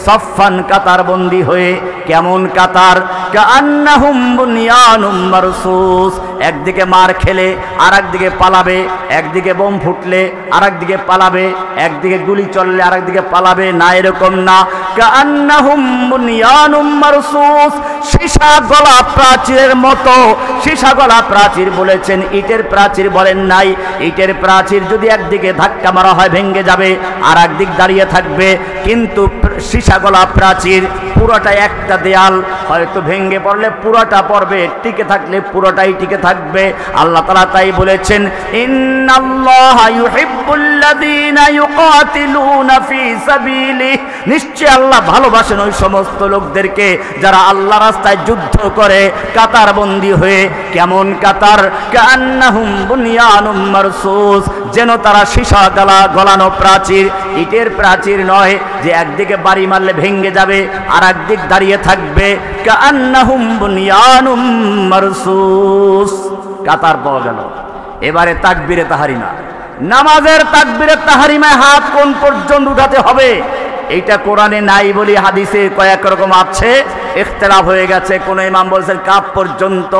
সাফফান কাতারবন্দি হয়ে। কেমন কাতার? কাআন্নাহুম বুনয়ানুম মারসুস, একদিকে মার খেলে আর একদিকে পালাবে, একদিকে বোম ফুটলে আর একদিকে পালাবে, একদিকে গুলি চললে আর একদিকে পালাবে, না এরকম না। কাআন্নাহুম বুনয়ানুম মারসুস, সীসা গলা প্রাচীরের মতো। সীসা গলা প্রাচীর বলেছেন, ইটের প্রাচীর বলেন নাই। ইটের প্রাচীর যদি একদিকে ধাক্কা মারা হয় ভেঙে যাবে, আর একদিক দাঁড়িয়ে থাকবে। কিন্তু সীসা গলা প্রাচীর পুরোটা একটা দেয়াল, হয়তো ভেঙে পড়লে পুরোটা পড়বে, টিকে থাকলে পুরোটাই টিকে থাকবে। আল্লাহ তাআলা তাই বলেছেন, ইন্নাল্লাহা ইউহিব্বুল্লাযীনা ইউকাতিলুনা ফী সাবিলিহি, নিশ্চয় আল্লাহ ভালোবাসেন ওই সমস্ত লোকদেরকে যারা আল্লাহ রাস্তায় যুদ্ধ করে কাতারবন্দি হয়ে। কেমন কাতার? কাআন্নাহুম বুনয়ানুম মারসুস, যেন তারা সীসা গলানো প্রাচীর, ইটের প্রাচীর নয় যে একদিকে বাড়ি মারলে ভেঙে যাবে আর একদিক দাঁড়িয়ে থাকবে। কাআন্নাহুম বুনয়ানুম মারসুস, কাতার পাওয়া গেল। এবারে তাকবীরে তাহরিমা, নামাজের তাকবীরে তাহরিমায় হাত কোন পর্যন্ত উঠাতে হবে এইটা কোরআনে নাই বলি হাদিসে কয়েক রকম আছে, ইখতিলাফ হয়ে গেছে। কোন ইমাম বলেছেন কাপ পর্যন্ত,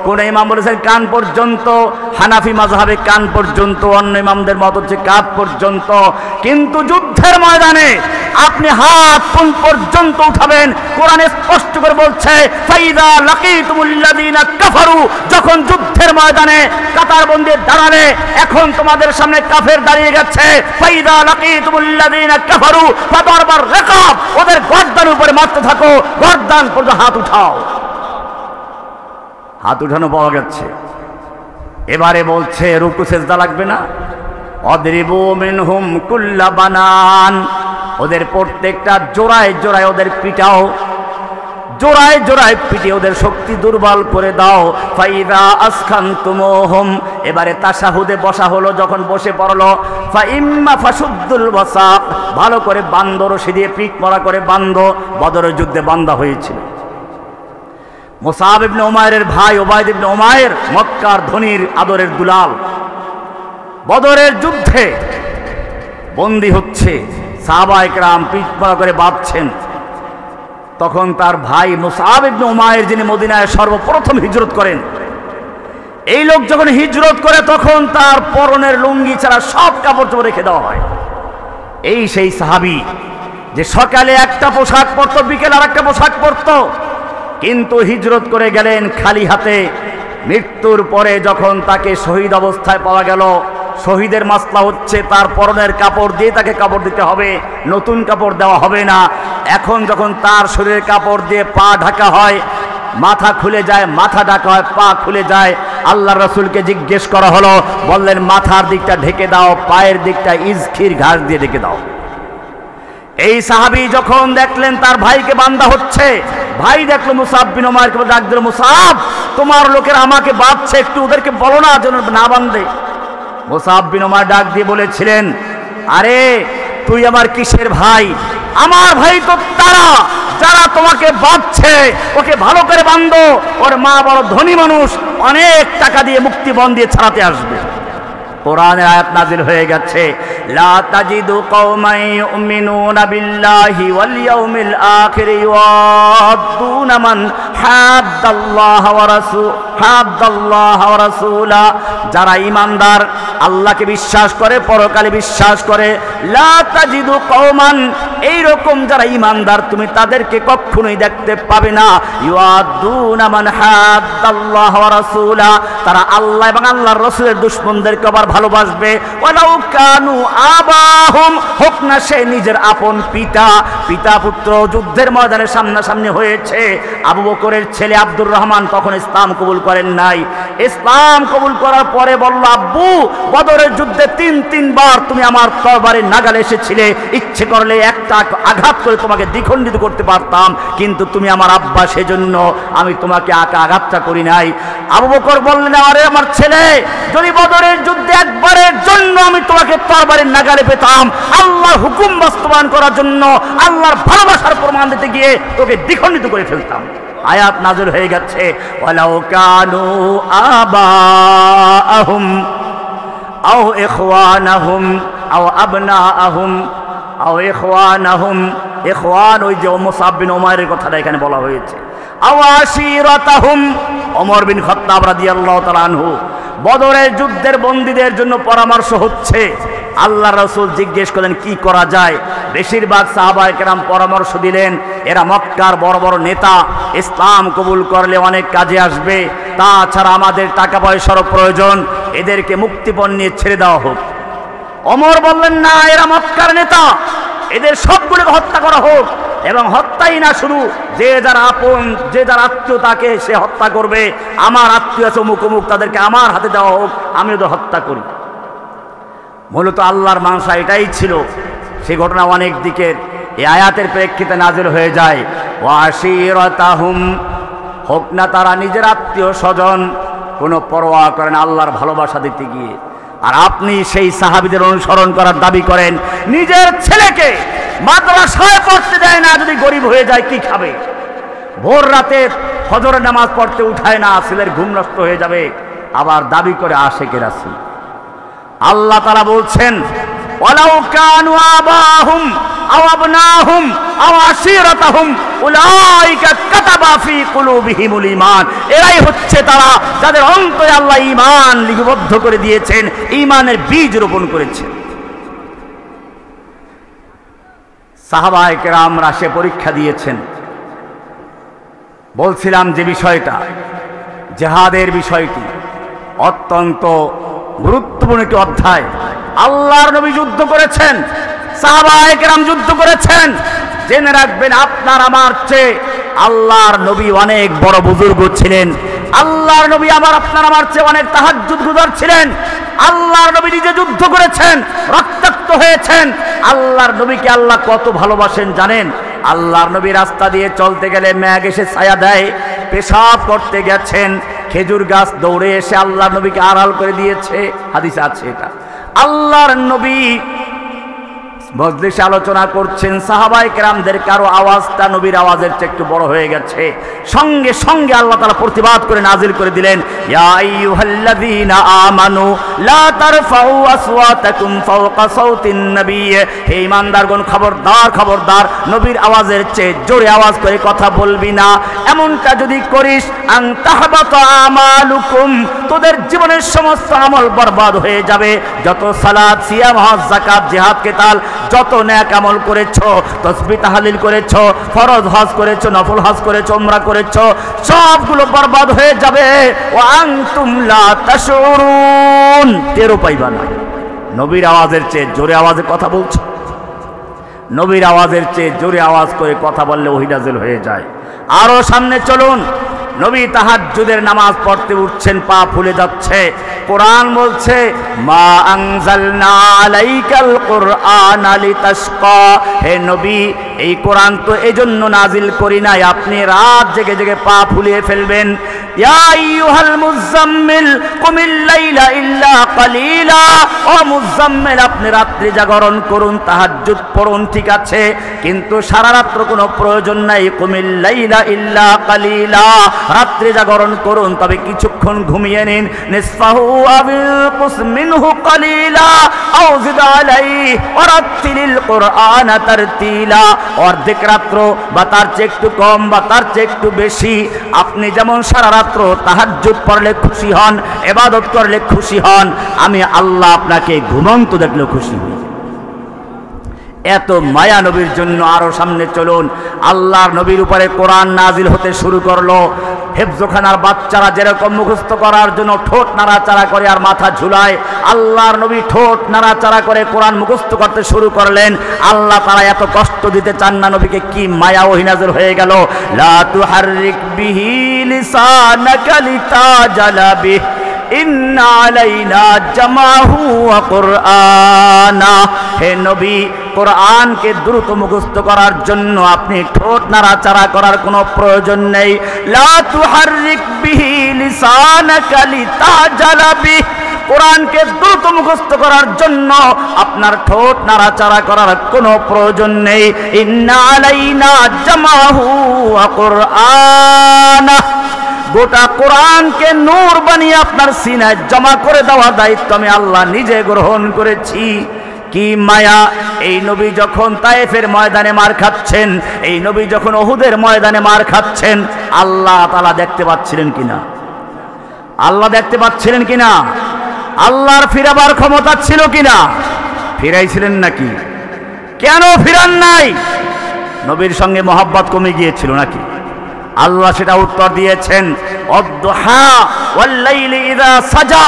কোন ইমাম বলেছেন কান পর্যন্ত। হানাফি মাযহাবে কান পর্যন্ত, অন্য ইমামদের মত হচ্ছে কাপ পর্যন্ত। কিন্তু যুদ্ধের ময়দানে আপনি হাত কোন পর্যন্ত উঠাবেন কোরআনে স্পষ্ট করে বলছে, ফাইদা লাকিতুমুল্লাযীনা কাফারু, যখন যুদ্ধের ময়দানে কাতারবন্দি দাঁড়ালে, এখন তোমাদের সামনে কাফের দাঁড়িয়ে গেছে, ফাইদা লাকিতুমুল্লাযীনা কাফারু ফাদরবার রিকাব, ওদের গর্দান উপরে মারতে থাকো, গর্দান পর্যন্ত হাত উঠাও। হাত উঠানো পাওয়া গেছে। এবারে বলছে রুকু সেজদা লাগবে না। অদরিবু মিনহুম কুল্লা বানান, ওদের প্রত্যেকটা জোড়ায় জোড়ায় ওদের পিটাও। জোড়ায় জোড়ায় পিটে ওদের শক্তি দুর্বল করে দাও। ফাইদা আসখানতুমুহুম, এবারে তাশাহুদে বসা হলো, যখন বসে পড়লো ফাইম্মা ফাসুদ্দুল ওয়াসাক, ভালো করে বান্ধ, রশি দিয়ে পিঠ মরা করে বান্ধ। বদরের যুদ্ধে বান্ধা হয়েছিল। মুসআব ইবনে উমাইরের ভাই উবাইদ ইবনে উমাইর, মক্কার ধনীর আদরের দুলাল, বদরের যুদ্ধে বন্দী হচ্ছে। সাহাবায়ে কেরাম পিঠ মরা করে বাঁধছেন। তখন তার ভাই মুসআব ইবনে উমাইর, যিনি মদিনায় সর্বপ্রথম হিজরত করেন, এই লোক যখন হিজরত করে তখন তার পরনের লুঙ্গি ছাড়া সব কাপড় চোপড় রেখে দেওয়া হয়। এই সেই সাহাবী যে সকালে একটা পোশাক পরতো, বিকেলে আর একটা পোশাক পরতো, কিন্তু হিজরত করে গেলেন খালি হাতে। মৃত্যুর পরে যখন তাকে শহীদ অবস্থায় পাওয়া গেল, শহীদের মাসলা হচ্ছে তার পরনের কাপড় দিয়ে তাকে কাপড় দিতে হবে, নতুন কাপড় দেওয়া হবে না। এখন যখন তার শরীরের কাপড় দিয়ে পা ঢাকা হয়, মাথা খুলে যায়, মাথা ঢাকা হয়, পা খুলে যায়। আল্লাহর রাসূলকে জিজ্ঞেস করা হলো, বললেন মাথার দিকটা ঢেকে দাও, পায়ের দিকটা ইজখির ঘাস দিয়ে ঢেকে দাও। এই সাহাবী যখন দেখলেন তার ভাইকে বান্ধা হচ্ছে, ভাই দেখলো মুসআব বিন উমাইরকে, ডাক দিল, মুসআব তোমার লোকের আমাকে বাঁধছে, একটু ওদেরকে বলো না যেন না বাঁধে। মুসআব বিন উমাইর ডাক দিয়ে বলেছিলেন, আরে তুই আমার কিসের ভাই? আমার ভাই তো তারা যারা তোমাকে বাঁধছে, ওকে ভালো করে বাঁধো। ওর মা বড় ধনী মানুষ, অনেক টাকা দিয়ে মুক্তিপণ দিয়ে ছাড়াতে আসবে। কোরআনের আয়াত নাজিল হয়ে গেছে, লা তাজিদু কওমান ইউমিনুনা বিল্লাহি ওয়াল ইয়াউমিল আখির ইউআদ্দুনা মান হাদ্দাল্লাহা ওয়া রাসূলা, যারা ঈমানদার, আল্লাহকে বিশ্বাস করে, পরকালে বিশ্বাস করে, লা তাজিদু কওমান, এইরকম যারা ঈমানদার তুমি তাদেরকে কখনোই দেখতে পাবে না, ইউআদ্দুনা মান হাদ্দাল্লাহা ওয়া রাসূলা, তারা আল্লাহ এবং আল্লাহর রাসূলের দুশমনদেরকে আবার ভালোবাসবে। ওয়ালাউ কানু আবাহুম, হোক না সে নিজের আপন পিতা। পিতা পুত্র যুদ্ধের ময়দানে সামনাসামনি হয়েছে। আবু বকরের ছেলে আব্দুর রহমান তখন ইসলাম কবুল করেন নাই। ইসলাম কবুল করার পরে বলল, আব্বু বদরের যুদ্ধে তিনবার তুমি আমার তরবারির নাগালে এসেছিলে, ইচ্ছে করলে একটা আঘাত করে তোমাকে দ্বিখণ্ডিত করতে পারতাম, কিন্তু তুমি আমার আব্বা, সেজন্য আমি তোমাকে আঘাতটা করি নাই। আবু বকর বললেন, আরে আমার ছেলে, যদি বদরের যুদ্ধে একবারের জন্য আমি তোমাকে তরবারির নাগালে পেতাম, আল্লাহর হুকুম বাস্তবায়ন করার জন্য, আল্লাহর ভালোবাসার প্রমাণ দিতে গিয়ে তোকে দ্বিখণ্ডিত করে ফেলতাম। আয়াত নাযিল হয়ে গেছে, ওয়ালাউ কানু আবাআহুম আও ইখওয়ানাহুম আও আবনাআহুম আও ইখওয়ানাহুম, ইখওয়ান ওই যে মুসআব বিন উমাইরের কথাটা এখানে বলা হয়েছে, আও আশিরাতাহুম, ওমর বিন খাত্তাব রাদিয়াল্লাহু তাআলা আনহু। বদরের যুদ্ধের বন্দীদের জন্য পরামর্শ হচ্ছে। আল্লাহ রাসূল জিজ্ঞেস করলেন কি করা যায়। বেশিরভাগ সাহাবায়ে কেরাম পরামর্শ দিলেন, এরা মক্কার বড় বড় নেতা, ইসলাম কবুল করলে অনেক কাজে আসবে, তাছাড়া আমাদের টাকা পয়সারও প্রয়োজন, এদেরকে মুক্তিপণ নিয়ে ছেড়ে দেওয়া হোক। ওমর বললেন, না, এরা মক্কার নেতা, এদের সবগুলোকে হত্যা করা হোক, এবং হত্যাই না, শুধু যে যার আপন, যে যার আত্মীয় তাকে সে হত্যা করবে। আমার আত্মীয় আছে অমুক অমুক, তাদেরকে আমার হাতে দেওয়া হোক, আমি ওদের হত্যা করি। মূলত আল্লাহর মানসা এটাই ছিল। সে ঘটনা অনেক দিকের এই আয়াতের প্রেক্ষিতে নাজিল হয়ে যায়, ওয়াশিরাতাহুম, হোক না তারা নিজের আত্মীয় স্বজন, কোনো পরোয়া করেন আল্লাহর ভালোবাসা দিতে গিয়ে। আর আপনি সেই সাহাবীদের অনুসরণ করার দাবি করেন, নিজের ছেলেকে মাদ্রাসায় পড়তে দেয় না, যদি গরিব হয়ে যায় কি খাবে? ভোর রাতে ফজরের নামাজ পড়তে উঠায় না, ছেলের ঘুম নষ্ট হয়ে যাবে, আবার দাবি করে আশেকের রাসূল। আল্লাহ তাআলা বলছেন, ওয়ালাউ কানু আবাহুম আও আবনাহুম আও আশিরাতাহুম উলাইকা কাতাবা ফি কুলুবিহিমুল ঈমান, এরাই হচ্ছে তারা যাদের অন্তরে আল্লাহ ঈমান লিপিবদ্ধ করে দিয়েছেন, ঈমানের বীজ রোপণ করেছেন। সাহাবায়ে কেরামরা সে পরীক্ষা দিয়েছেন। বলছিলাম যে বিষয়টা, জিহাদের বিষয়টি অত্যন্ত গুরুত্বপূর্ণ একটি অধ্যায়। আল্লাহর নবী যুদ্ধ করেছেন, সাহাবায়ে কেরাম যুদ্ধ করেছেন। জেনে রাখবেন, আপনার আমার চেয়ে আল্লাহর নবী অনেক বড় বুজুর্গ ছিলেন। আল্লাহর নবী আপনার আমার চেয়ে অনেক তাহাজ্জুদ গুজার ছিলেন। আল্লাহর নবী নিজে যুদ্ধ করেছেন, রক্তাক্ত হয়েছেন। আল্লাহর নবীকে আল্লাহ কত ভালোবাসেন জানেন? আল্লাহর নবী রাস্তা দিয়ে চলতে গেলে মেঘ এসে ছায়া দেয়, পেশাব করতে গেছেন, খেজুর গাছ দৌড়ে এসে আল্লাহর নবীকে আড়াল করে দিয়েছে, হাদিসে আছে এটা। আল্লাহর নবী মজলিসে আলোচনা করছেন, সাহাবায়ে কেরামদের কারো আওয়াজটা নবীর আওয়াজের চেয়ে একটু বড় হয়ে গেছে, সঙ্গে সঙ্গে আল্লাহ তাআলা প্রতিবাদ করে নাজিল করে দিলেন, ইয়া আইয়ুহাল্লাযীনা আমানু লা তারফাউ আসওয়াতাকুম ফাওকা সাউতিন নবী, হে ঈমানদারগণ খবরদার খবরদার নবীর আওয়াজের চেয়ে জোরে আওয়াজ করে কথা বলবি না, এমনটা যদি করিস আন তাহবাতা আমালুকুম, তোদের জীবনের সমস্ত আমল বরবাদ হয়ে যাবে। যত সালাত, সিয়াম, হজ, যাকাত, জিহাদ, কিতাল, যত নেক আমল করেছো, তাসবিহ তাহলিল করেছো, ফরজ হজ করেছো, নফল হজ করেছো, উমরা করেছো, সবগুলো বরবাদ হয়ে যাবে। ওয়া আনতুম লা তাশউরুন, টেরও পাইবা না। নবীর আওয়াজের চেয়ে জোরে আওয়াজে কথা বলছো, নবীর আওয়াজের চেয়ে জোরে আওয়াজ করে কথা বললে ওহী নাযিল হয়ে যায়। আরো সামনে চলুন, নবী তাহাজ্জুদের নামাজ পড়তে উঠছেন, পা ফুলে যাচ্ছে, কোরআন বলছে মা আনজালনা আলাইকাল কুরআনা লিতাশকা, হে নবী এই কোরআন তো এজন্য নাজিল করি নাই আপনি রাত জেগে জেগে পা ফুলিয়ে ফেলবেন। ইয়া আইয়ুহাল মুযাম্মিল কুমিল লাইলা ইল্লা কালিলা, ও মুযাম্মিল আপনি রাত্রি জাগরণ করুন, তাহাজ্জুদ পড়ুন, ঠিক আছে, কিন্তু সারা রাত্র কোনো প্রয়োজন নাই। কুমিল লাইলা ইল্লা কালিলা, রাত্রি জাগরণ করুন, তবে কিছুক্ষণ ঘুমিয়ে নিন। নিসফাহু আও ইনকুস মিনহু কালিলা আও জিদ আলাইহি ওয়ারাত্তিলিল কুরআনা তারতিলা, অর্ধেক রাত্র বা তার চেয়ে একটু কম বা তার চেয়ে একটু বেশি, আপনি যেমন সারা রাত্র তাহাজ্জুদ পড়লে খুশি হন, ইবাদত করলে খুশি হন, আমি আল্লাহ আপনাকে ঘুমন্ত দেখলে খুশি হই। এত মায়া নবীর জন্য। আরো সামনে চলুন, আল্লাহর নবীর উপরে কোরআন নাজিল হতে শুরু করলো। হেফজোখানার বাচ্চারা যেরকম মুখস্থ করার জন্য ঠোঁট নাড়াচাড়া করে আর মাথা ঝুলায়, আল্লাহর নবী ঠোঁট নাড়াচাড়া করে কোরআন মুখস্থ করতে শুরু করলেন। আল্লাহ তারা এত কষ্ট দিতে চান না নবীকে, কি মায়া ওহী নাযিল হয়ে গেল, লা তুহাররিক বিহি লিসানাকা লিতাজালা বিহি ইন্না আলাইনা জামাহু ওয়া কুরআনা, হে নবী কোরআনকে দ্রুত মুখস্থ করার জন্য আপনি ঠোঁট নাড়াচাড়া করার কোনো প্রয়োজন নেই। লা তুহাররিক বিহি লিসানাকা লিতাজালা বিহি, কোরআনকে দ্রুত মুখস্থ করার জন্য আপনার ঠোঁট নাড়াচাড়া করার কোনো প্রয়োজন নেই। ইন্না আলাইনা জামাহু ওয়া কুরআনা, গোটা কোরআনকে নূর বানিয়ে আপনার সিনায় জমা করে দেওয়ার দায়িত্ব আমি আল্লাহ নিজে গ্রহণ করেছি। কি মায়া! এই নবী যখন তায়েফের ময়দানে মার খাচ্ছেন, এই নবী যখন উহুদের ময়দানে মার খাচ্ছেন, আল্লাহ তাআলা দেখতে পাচ্ছিলেন কিনা? আল্লাহ দেখতে পাচ্ছিলেন কিনা? আল্লাহর ফিরাবার ক্ষমতা ছিল কিনা? ফিরাইছিলেন নাকি? কেন ফিরান নাই? নবীর সঙ্গে মহব্বত কমে গিয়েছিল নাকি? আল্লাহ সেটা উত্তর দিয়েছেন, অদ্দুহা ওয়াল লাইলি ইযা সাজা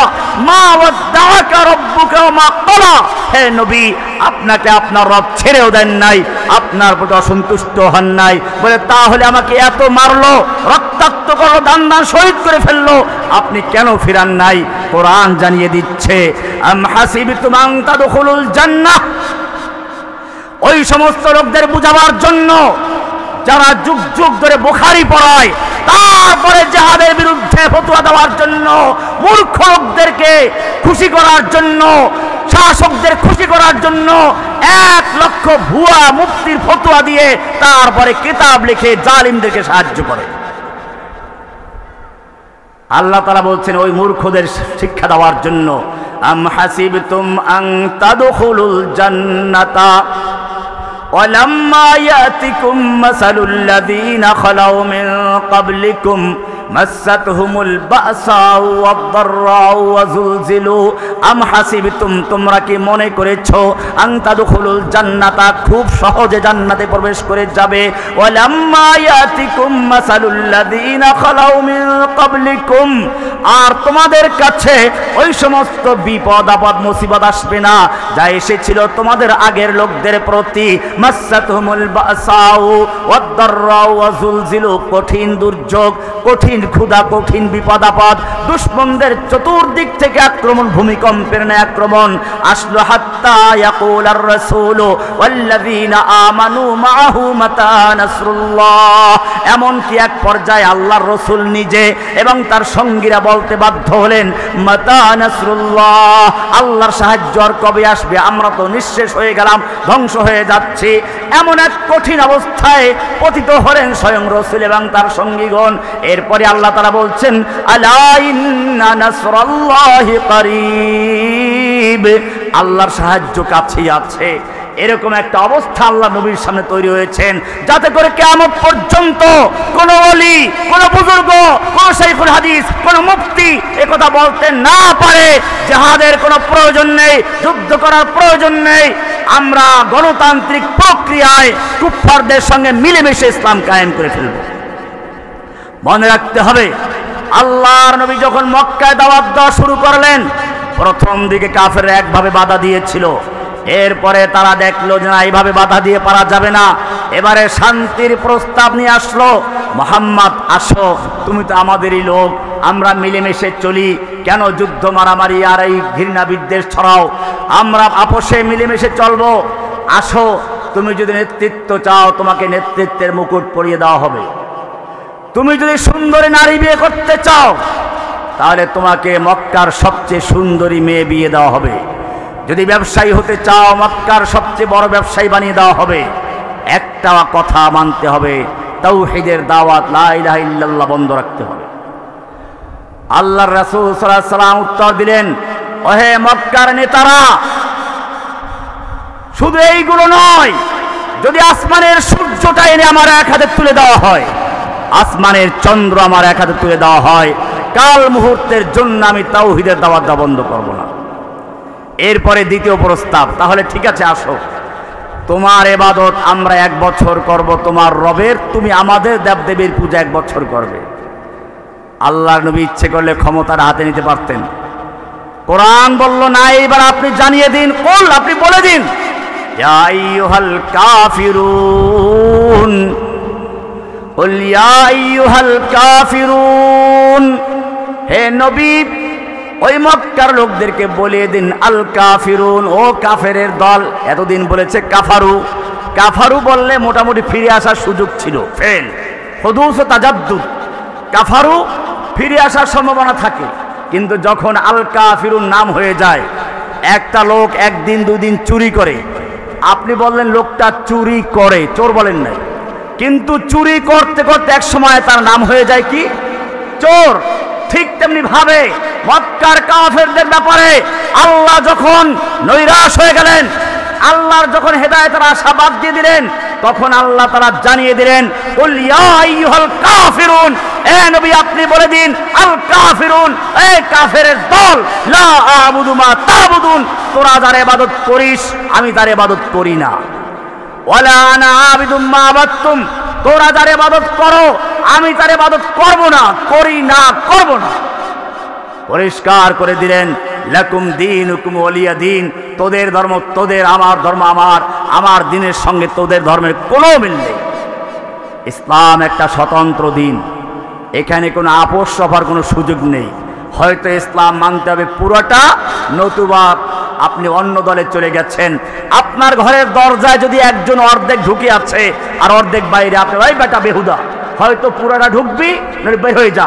মা ওয়াদ্দাআকা রাব্বুকা ওয়া মা ক্বালা, হে নবী আপনাকে আপনার রব ছেড়েও দেন নাই, আপনার প্রতি অসন্তুষ্ট হন নাই, বলে তাহলে আমাকে এত মারলো, রক্তাক্ত করলো, দান দান শহীদ করে ফেললো, আপনি কেন ফিরান নাই? কোরআন জানিয়ে দিচ্ছে আম হাসিবতুম আন তাদখুলুল জান্নাহ, ওই সমস্ত লোকদের বুঝাবার জন্য যারা যুগ যুগ ধরে বুখারী পড়ায়, তারপরে জিহাদের বিরুদ্ধে ফতোয়া দেওয়ার জন্য, মূর্খ লোকদেরকে খুশি করার জন্য, শাসকদের খুশি করার জন্য 1 লক্ষ ভুয়া মুফতির ফতোয়া দিয়ে তারপরে কিতাব লিখে জালিমদেরকে সাহায্য করে। আল্লাহ তাআলা বলছেন ওই মূর্খদের শিক্ষা দেওয়ার জন্য, আম হাসিবতুম আন তাদখুলুল জান্নাতা ওয়ালাম্মা ইয়াতিকুম মাসালুল লাযীনা খালাউ মিন ক্বাবলিকুম মাসাতহুমুল বাসাউ ওয়াদ-দাররাউ ওয়া যুলজিলু আম হাসিবতুম, তোমরা কি মনে করেছো আন তাদখুলুল জান্নাতা, খুব সহজে জান্নাতে প্রবেশ করে যাবে, ওয়ালাম্মা ইয়াতিকুম মাসালুল লাযীনা খালাউ মিন ক্বাবলিকুম, আর তোমাদের কাছে ওই সমস্ত বিপদ আপদ মুসিবত আসবে না যা এসেছিল তোমাদের আগের লোকদের প্রতি, মাসাতহুমুল বাসাউ ওয়াদ-দাররাউ ওয়া যুলজিলু, কঠিন দুর্যোগ, কঠিন কঠিন ক্ষুধা, কঠিন বিপদ আপদ, দুশমনদের চতুর্দিক থেকে আক্রমণ, ভূমিকম্পের ন্যায় আক্রমণ আসলো। হাত্তা ইয়াকুলার রাসূলু ওয়াল্লাযীনা আমানু মাআহু মাতা নাসরুল্লাহ, এমনকি এক পর্যায়ে আল্লাহর রাসূল নিজে এবং তার সঙ্গীরা বলতে বাধ্য হলেন, মাতা নাসরুল্লাহ, আল্লাহর সাহায্য আর কবে আসবে? আমরা তো নিঃশেষ হয়ে গেলাম, ধ্বংস হয়ে যাচ্ছি। এমন এক কঠিন অবস্থায় পতিত হলেন স্বয়ং রাসূল এবং তার সঙ্গীগণ। এরপরে আল্লাহ তাআলা বলছেন, আলা ইন্না নাসরাল্লাহি করিব, আল্লাহর সাহায্য কাছেই আছে। এরকম একটা অবস্থা আল্লাহ নবীর সামনে তৈরি হয়েছেন, যাতে করে কিয়ামত পর্যন্ত কোন ওলি, কোন বুজুর্গ, কোন শাইখুল হাদিস, কোন মুফতি একথা বলতে না পারে জিহাদের কোনো প্রয়োজন নেই, যুদ্ধ করার প্রয়োজন নেই, আমরা গণতান্ত্রিক প্রক্রিয়ায় কুফফারদের সঙ্গে মিলেমিশে ইসলাম কায়েম করে ফেলব। মনে রাখতে হবে, আল্লাহর নবী যখন মক্কায় দাওয়াত দেওয়া শুরু করলেন, প্রথম দিকে কাফেররা একভাবে বাধা দিয়েছিল। এরপরে তারা দেখলো যে না, এইভাবে বাধা দিয়ে পারা যাবে না। এবারে শান্তির প্রস্তাব নিয়ে আসলো, মুহাম্মদ আসো, তুমি তো আমাদেরই লোক, আমরা মিলেমিশে চলি, কেন যুদ্ধ মারামারি আর এই ঘৃণা বিদ্বেষ ছড়াও? আমরা আপোষে মিলেমিশে চলবো। আসো, তুমি যদি নেতৃত্ব চাও, তোমাকে নেতৃত্বের মুকুট পরিয়ে দেওয়া হবে। তুমি যদি সুন্দরী নারী বিয়ে করতে চাও, তাহলে তোমাকে মক্কার সবচেয়ে সুন্দরী মেয়ে বিয়ে দেওয়া হবে। যদি ব্যবসায়ী হতে চাও, মক্কার সবচেয়ে বড় ব্যবসায়ী বানিয়ে দেওয়া হবে। একটা কথা মানতে হবে, তাওহীদের দাওয়াত, লা ইলাহা ইল্লাল্লাহ বন্ধ রাখতে হবে। আল্লাহর রাসূল সাল্লাল্লাহু আলাইহি ওয়াসাল্লাম উত্তর দিলেন, ওহে মক্কার নেতারা, শুধু এইগুলো নয়, যদি আসমানের সূর্যটা এনে আমার এক হাতে তুলে দেওয়া হয়, আসমানের চন্দ্র আমার এক হাতে তুলে দেওয়া হয়, কাল মুহূর্তের জন্য আমি তাওহীদের দাওয়াত দেওয়া বন্ধ করব না। এরপরে দ্বিতীয় প্রস্তাব, তাহলে ঠিক আছে, আসো, তোমার ইবাদত আমরা 1 বছর করব তোমার রবের, তুমি আমাদের দেবদেবীর পূজা 1 বছর করবে। আল্লাহর নবী ইচ্ছে করলে ক্ষমতার হাতে নিতে পারতেন। কোরআন বলল না, এইবার আপনি জানিয়ে দিন, কুল, আপনি বলে দিন, ইয়া আইয়ুহাল কাফিরুন, কুল ইয়া আইয়ুহাল কাফিরুন, হে নবী ওই মক্কার লোকদেরকে বলে দিন, আল কাফিরুন, ও কাফেরের দল। এতদিন বলেছে কাফারু, কাফারু বললে মোটামুটি ফিরে আসার সুযোগ ছিল, ফেল, হুদুস ও তাজাদ্দুদ, কাফারু ফিরে আসার সম্ভাবনা থাকে। কিন্তু যখন আল কাফিরুন নাম হয়ে যায়, একটা লোক 1 দিন 2 দিন চুরি করে, আপনি বললেন লোকটা চুরি করে, চোর বলেন নাই, কিন্তু চুরি করতে করতে এক সময় তার নাম হয়ে যায় কি? চোর। ঠিক তেমনি ভাবে মক্কার কাফেরদের ব্যাপারে আল্লাহ যখন নৈরাশ হয়ে গেলেন, আল্লাহর যখন হেদায়েতের আশা বাদ দিয়ে দিলেন, তখন আল্লাহ তাআলা জানিয়ে দিলেন, কুল ইয়া আইয়ুহাল কাফিরুন, এ নবী আপনি বলে দিন, আল কাফিরুন, এ কাফেরের দল, লা আবুদু মা তাবুদুন, তোরা যার ইবাদত করিস আমি তার ইবাদত করি না, ওয়ালা আনা আবিদুম মা আবাদতুম, তোরা যার ইবাদত করো আমি তার ইবাদত করব না, করি না, করব না। পরিষ্কার করে দিলেন, লাকুম দীনুকুম ওয়ালিয়া দীন, তোদের ধর্ম তোদের, আমার ধর্ম আমার, আমার দিনের সঙ্গে তোদের ধর্মের কোনো মিল নেই। ইসলাম একটা স্বতন্ত্র দিন, এখানে কোনো আপোষ সভার কোনো সুযোগ নেই। হয়তো ইসলাম মানতে হবে পুরোটা, নতুবা আপনি অন্য দলে চলে গেছেন। আপনার ঘরের দরজায় যদি একজন অর্ধেক ঢুকে আছে আর অর্ধেক বাইরে, আপনি ভাই বেটা বেহুদা, হয়তো পুরাটা ঢুকবি নইলে বের হয়ে যা,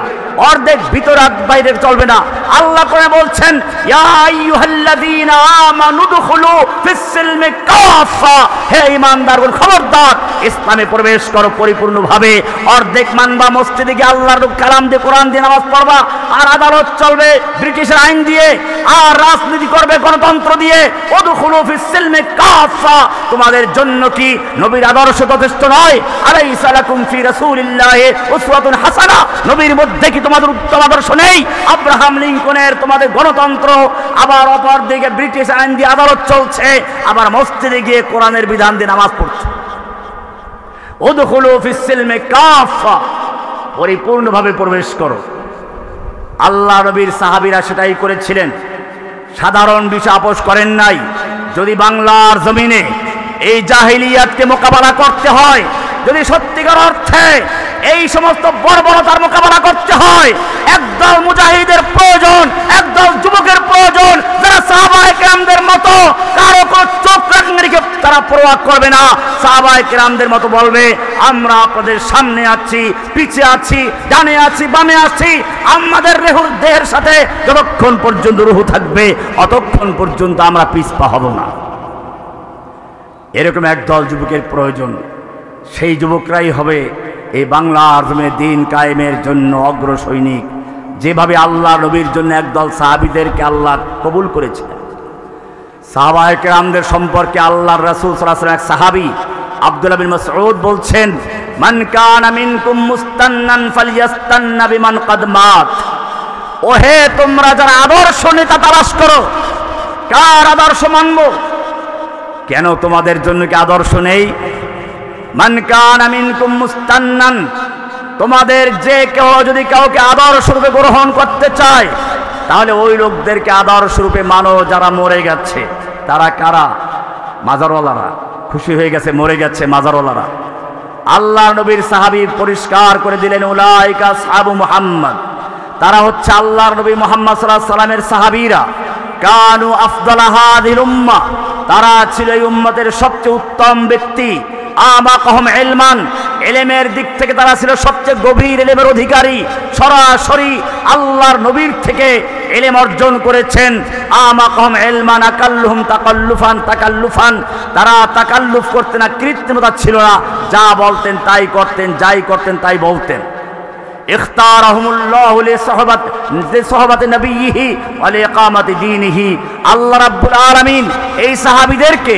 অর্ধেক ভিতরে বাইরে চলবে না। আল্লাহ করে বলছেন, ইয়া আইয়ুহাল্লাযীনা আমানু দুখুলু ফিস-সিলমি কাফা, হে ঈমানদারগণ খবরদার ইসলামে প্রবেশ করো পরিপূর্ণভাবে। অর্ধেক মানবা, মসজিদে গিয়ে আল্লাহর কালাম দিয়ে, কোরআন দিয়ে নামাজ পড়বা, আর আদালত চলবে ব্রিটিশের আইন দিয়ে, আর রাজনীতি করবে গণতন্ত্র দিয়ে। উদখুলু ফিস-সিলমি কাফা, তোমাদের জন্য কি নবীর আদর্শ যথেষ্ট নয়? আলাইসা লাকুম ফি রাসূলিল্লাহি উসওয়াতুন হাসানা, নবীর মধ্যে কি তোমাদের উত্তম আদর্শ নেই? আব্রাহাম লিঙ্কনের তোমাদের গণতন্ত্র, আবার অপর দিকে ব্রিটিশ আইন দিয়ে আদালত চলছে, আবার মসজিদে গিয়ে কোরআনের বিধান দিয়ে নামাজ পড়ছে। উদখুলু ফিস-সিলমি কাফা, পরিপূর্ণভাবে প্রবেশ করো। আল্লাহ নবীর সাহাবীরা সেটাই করেছিলেন, সাধারণ বিষয় আপোষ করেন নাই। যদি বাংলার জমিনে এই জাহিলিয়াতকে মোকাবেলা করতে হয়, যদি সত্যিকার অর্থে এই সমস্ত বর্বরতার মোকাবেলা করতে হয়, তারা পরোয়া করবে না, সাহাবায়ে কেরামদের মতো বলবে আমরা আপনাদের সামনে আছি, পিছে আছি, ডানে আছি, বামে আছি, আমাদের দেহের সাথে যতক্ষণ পর্যন্ত রূহ থাকবে অতক্ষণ পর্যন্ত আমরা পিছপা হব না। এরকম একদল যুবকের প্রয়োজন। সেই যুবকরাই হবে এই বাংলার জমিনে দ্বীন কায়েমের জন্য অগ্র সৈনিক। যেভাবে আল্লাহ নবীর জন্য একদল সাহাবীদেরকে আল্লাহ কবুল করেছিলেন। সাহাবায়ে কেরামদের সম্পর্কে আল্লাহর রাসূল সাল্লাল্লাহু আলাইহি ওয়াসাল্লাম এক সাহাবী আব্দুল্লাহ বিন মাসউদ বলছেন, মান কানা মিনকুম মুস্তান্নান ফালইয়াস্তান্না বিমান ক্বাদ মাত। ওহে তোমরা যারা আদর্শ নেতা তালাশ করো, কার আদর্শ মানব? কেন তোমাদের জন্য কি আদর্শ নেই? মান কানা মিনকুম মুস্তান্নান, তোমাদের যে কেউ যদি কাউকে আদর্শ রূপে গ্রহণ করতে চায় তাহলে ওই লোকদেরকে আদর্শ রূপে মানো যারা মরে গেছে। তারা কারা? মাজারওয়ালারা। খুশি হয়ে গেছে, মরে গেছে মাজারওয়ালারা। আল্লাহ নবীর সাহাবী পরিষ্কার করে দিলেন, উলাইকা আসহাবু মুহাম্মদ, তারা হচ্ছে আল্লাহর নবী মুহাম্মদ সাল্লাল্লাহু আলাইহি ওয়াসাল্লামের সাহাবীরা। কানু আফদালা হাযিল উম্মাহ, তারা ছিল এই উম্মতের সবচেয়ে উত্তম ব্যক্তি। আমাকাহুম ইলমান, ইলমের দিক থেকে তারা ছিল সবচেয়ে গভীর ইলমের অধিকারী। সরাসরি আল্লাহর নবীর থেকে ইলম অর্জন করেছেন। আমাকাহুম ইলমান আকাল্লুহুম তাকাল্লুফান, তারা তাকাল্লুফ করতেন না, কৃত্রিমতা ছিল না। যা বলতেন তাই করতেন, যাই করতেন তাই বলতেন। ইখতারাহুমুল্লাহু লিসহবাতি নবিয়িহি ওয়া লিইকামাতি দীনিহি, আল্লাহ রাব্বুল আলামিন এই সাহাবীদেরকে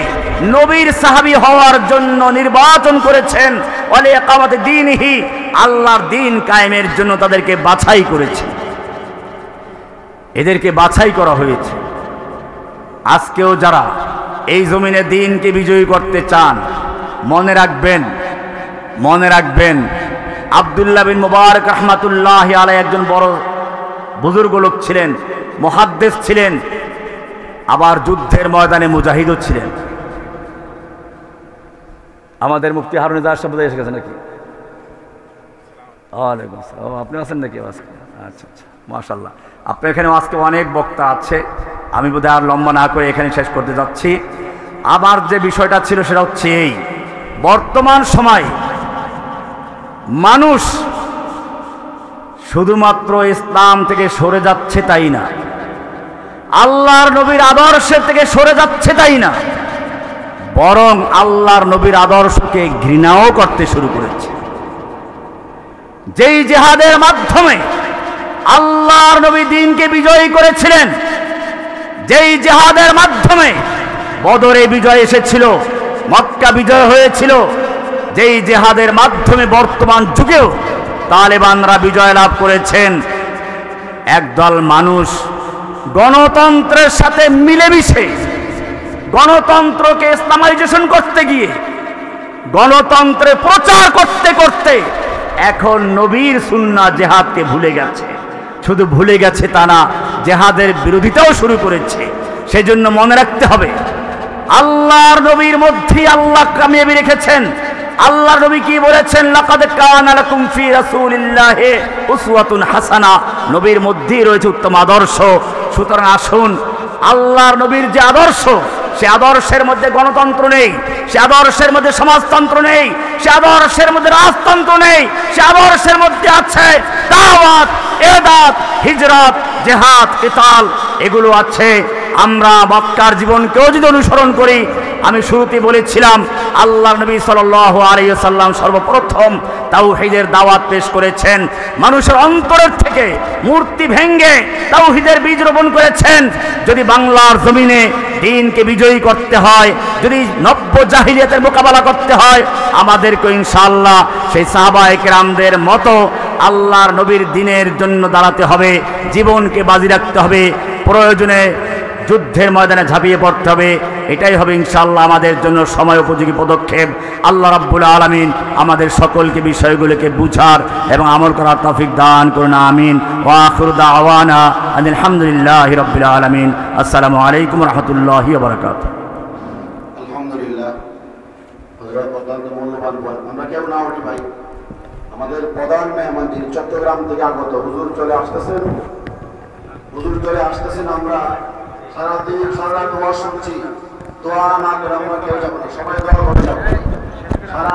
নবীর সাহাবী হওয়ার জন্য নির্বাচন করেছেন। ওয়া লিইকামাতি দীনিহি, আল্লাহর দ্বীন কায়েমের জন্য তাদেরকে বাছাই করেছেন। এদেরকে বাছাই করা হয়েছে। আজকেও যারা এই জমিনে দ্বীনকে বিজয়ী করতে চান, মনে রাখবেন আব্দুল্লাহ বিন মুবারক রাহমাতুল্লাহি আলাইহি একজন বড় বুজুর্গ লোক ছিলেন, মুহাদ্দিস ছিলেন, আবার যুদ্ধের ময়দানে মুজাহিদও ছিলেন। আমাদের মুফতি হারুন ইজাজ সাহেব এসে গেছেন নাকি? ওয়ালাইকুম আসসালাম। আপনি আছেন নাকি আজকে? আচ্ছা আচ্ছা, মাশাআল্লাহ। আপনার এখানে আজকে অনেক বক্তা আছে, আমি বোধহয় আর লম্বা না করে এখানে শেষ করতে যাচ্ছি। আমার যে বিষয়টা ছিল সেটা হচ্ছে এই, বর্তমান সময় মানুষ শুধুমাত্র ইসলাম থেকে সরে যাচ্ছে তাই না, আল্লাহর নবীর আদর্শের থেকে সরে যাচ্ছে তাই না, বরং আল্লাহর নবীর আদর্শকে ঘৃণাও করতে শুরু করেছে। যেই জিহাদের মাধ্যমে আল্লাহর নবী দ্বীনকে বিজয়ী করেছিলেন, যেই জিহাদের মাধ্যমে বদরে বিজয় এসেছিল, মক্কা বিজয় হয়েছিল, যেই জিহাদের মাধ্যমে বর্তমান যুগেও তালেবানরা বিজয় লাভ করেছেন, একদল মানুষ গণতন্ত্রের সাথে মিলেমিশে গণতন্ত্রকে ইসলামাইজেশন করতে গিয়ে, গণতন্ত্রে প্রচার করতে করতে এখন নবীর সুন্নাহ জিহাদকে ভুলে গেছে। শুধু ভুলে গেছে তা না, জিহাদের বিরোধিতাও শুরু করেছে। সেজন্য মনে রাখতে হবে, আল্লাহর নবীর মধ্যেই আল্লাহ কামিয়াবি রেখেছেন। আল্লাহর নবী কি বলেছেন? লাকাদ কানা লাকুম ফি রাসূলিল্লাহি উসওয়াতুন হাসানা, নবীর মধ্যেই রয়েছে উত্তম আদর্শ। সুতরাং আসুন, আল্লাহর নবীর যে আদর্শ, সে আদর্শের মধ্যে গণতন্ত্র নেই, সে আদর্শের মধ্যে সমাজতন্ত্র নেই, সে আদর্শের মধ্যে রাজতন্ত্র নেই, সে আদর্শের মধ্যে আছে দাওয়াত, ইবাদত, হিজরত, জিহাদ, কিতাল, এগুলো আছে। আমরা মক্কার জীবনকেও যদি অনুসরণ করি, আমি শুরুতে বলেছিলাম আল্লাহর নবী সাল্লাল্লাহু আলাইহি ওয়াসাল্লাম সর্বপ্রথম তাওহীদের দাওয়াত পেশ করেছেন। মানুষের অন্তরের থেকে মূর্তি ভেঙে তাওহীদের বীজ রোপণ করেছেন। যদি বাংলার জমিনে দ্বীনকে বিজয়ী করতে হয়, যদি নব্য জাহিলিয়াতের মোকাবেলা করতে হয়, আমাদেরকে ইনশাআল্লাহ সেই সাহাবায়ে কেরামদের মতো আল্লাহর নবীর দ্বীনের জন্য দাঁড়াতে হবে, জীবনকে বাজি রাখতে হবে, প্রয়োজনে যুদ্ধের ময়দানে ঝাঁপিয়ে পড়তে হবে। এটাই হবে ইনশাআল্লাহ আমাদের জন্য সময় উপযোগী পদক্ষেপ। আল্লাহ রাব্বুল আলামিন আমাদের সকলকে বিষয়গুলোকে বুঝার এবং আমল করার তৌফিক দান করুন, আমিন। ওয়া আখিরু দাওয়ানা আলহামদুলিল্লাহি রাব্বিল আলামিন। আসসালামু আলাইকুম ওয়া রাহমাতুল্লাহি ওয়া বারাকাতুহু। আলহামদুলিল্লাহ, হযরত অত্যন্ত মূল্যবান বল। আমরা কেউ না উঠি ভাই, আমাদের প্রধান মেহমান যিনি চট্টগ্রাম থেকে আগত হুজুর চলে আসতেছেন। আমরা সারাদিন সারা রাত ওয়াজ শুনছি, দোয়া না করে আমরা কেউ যাবো না, সবাই দোয়া করে যাবো সারা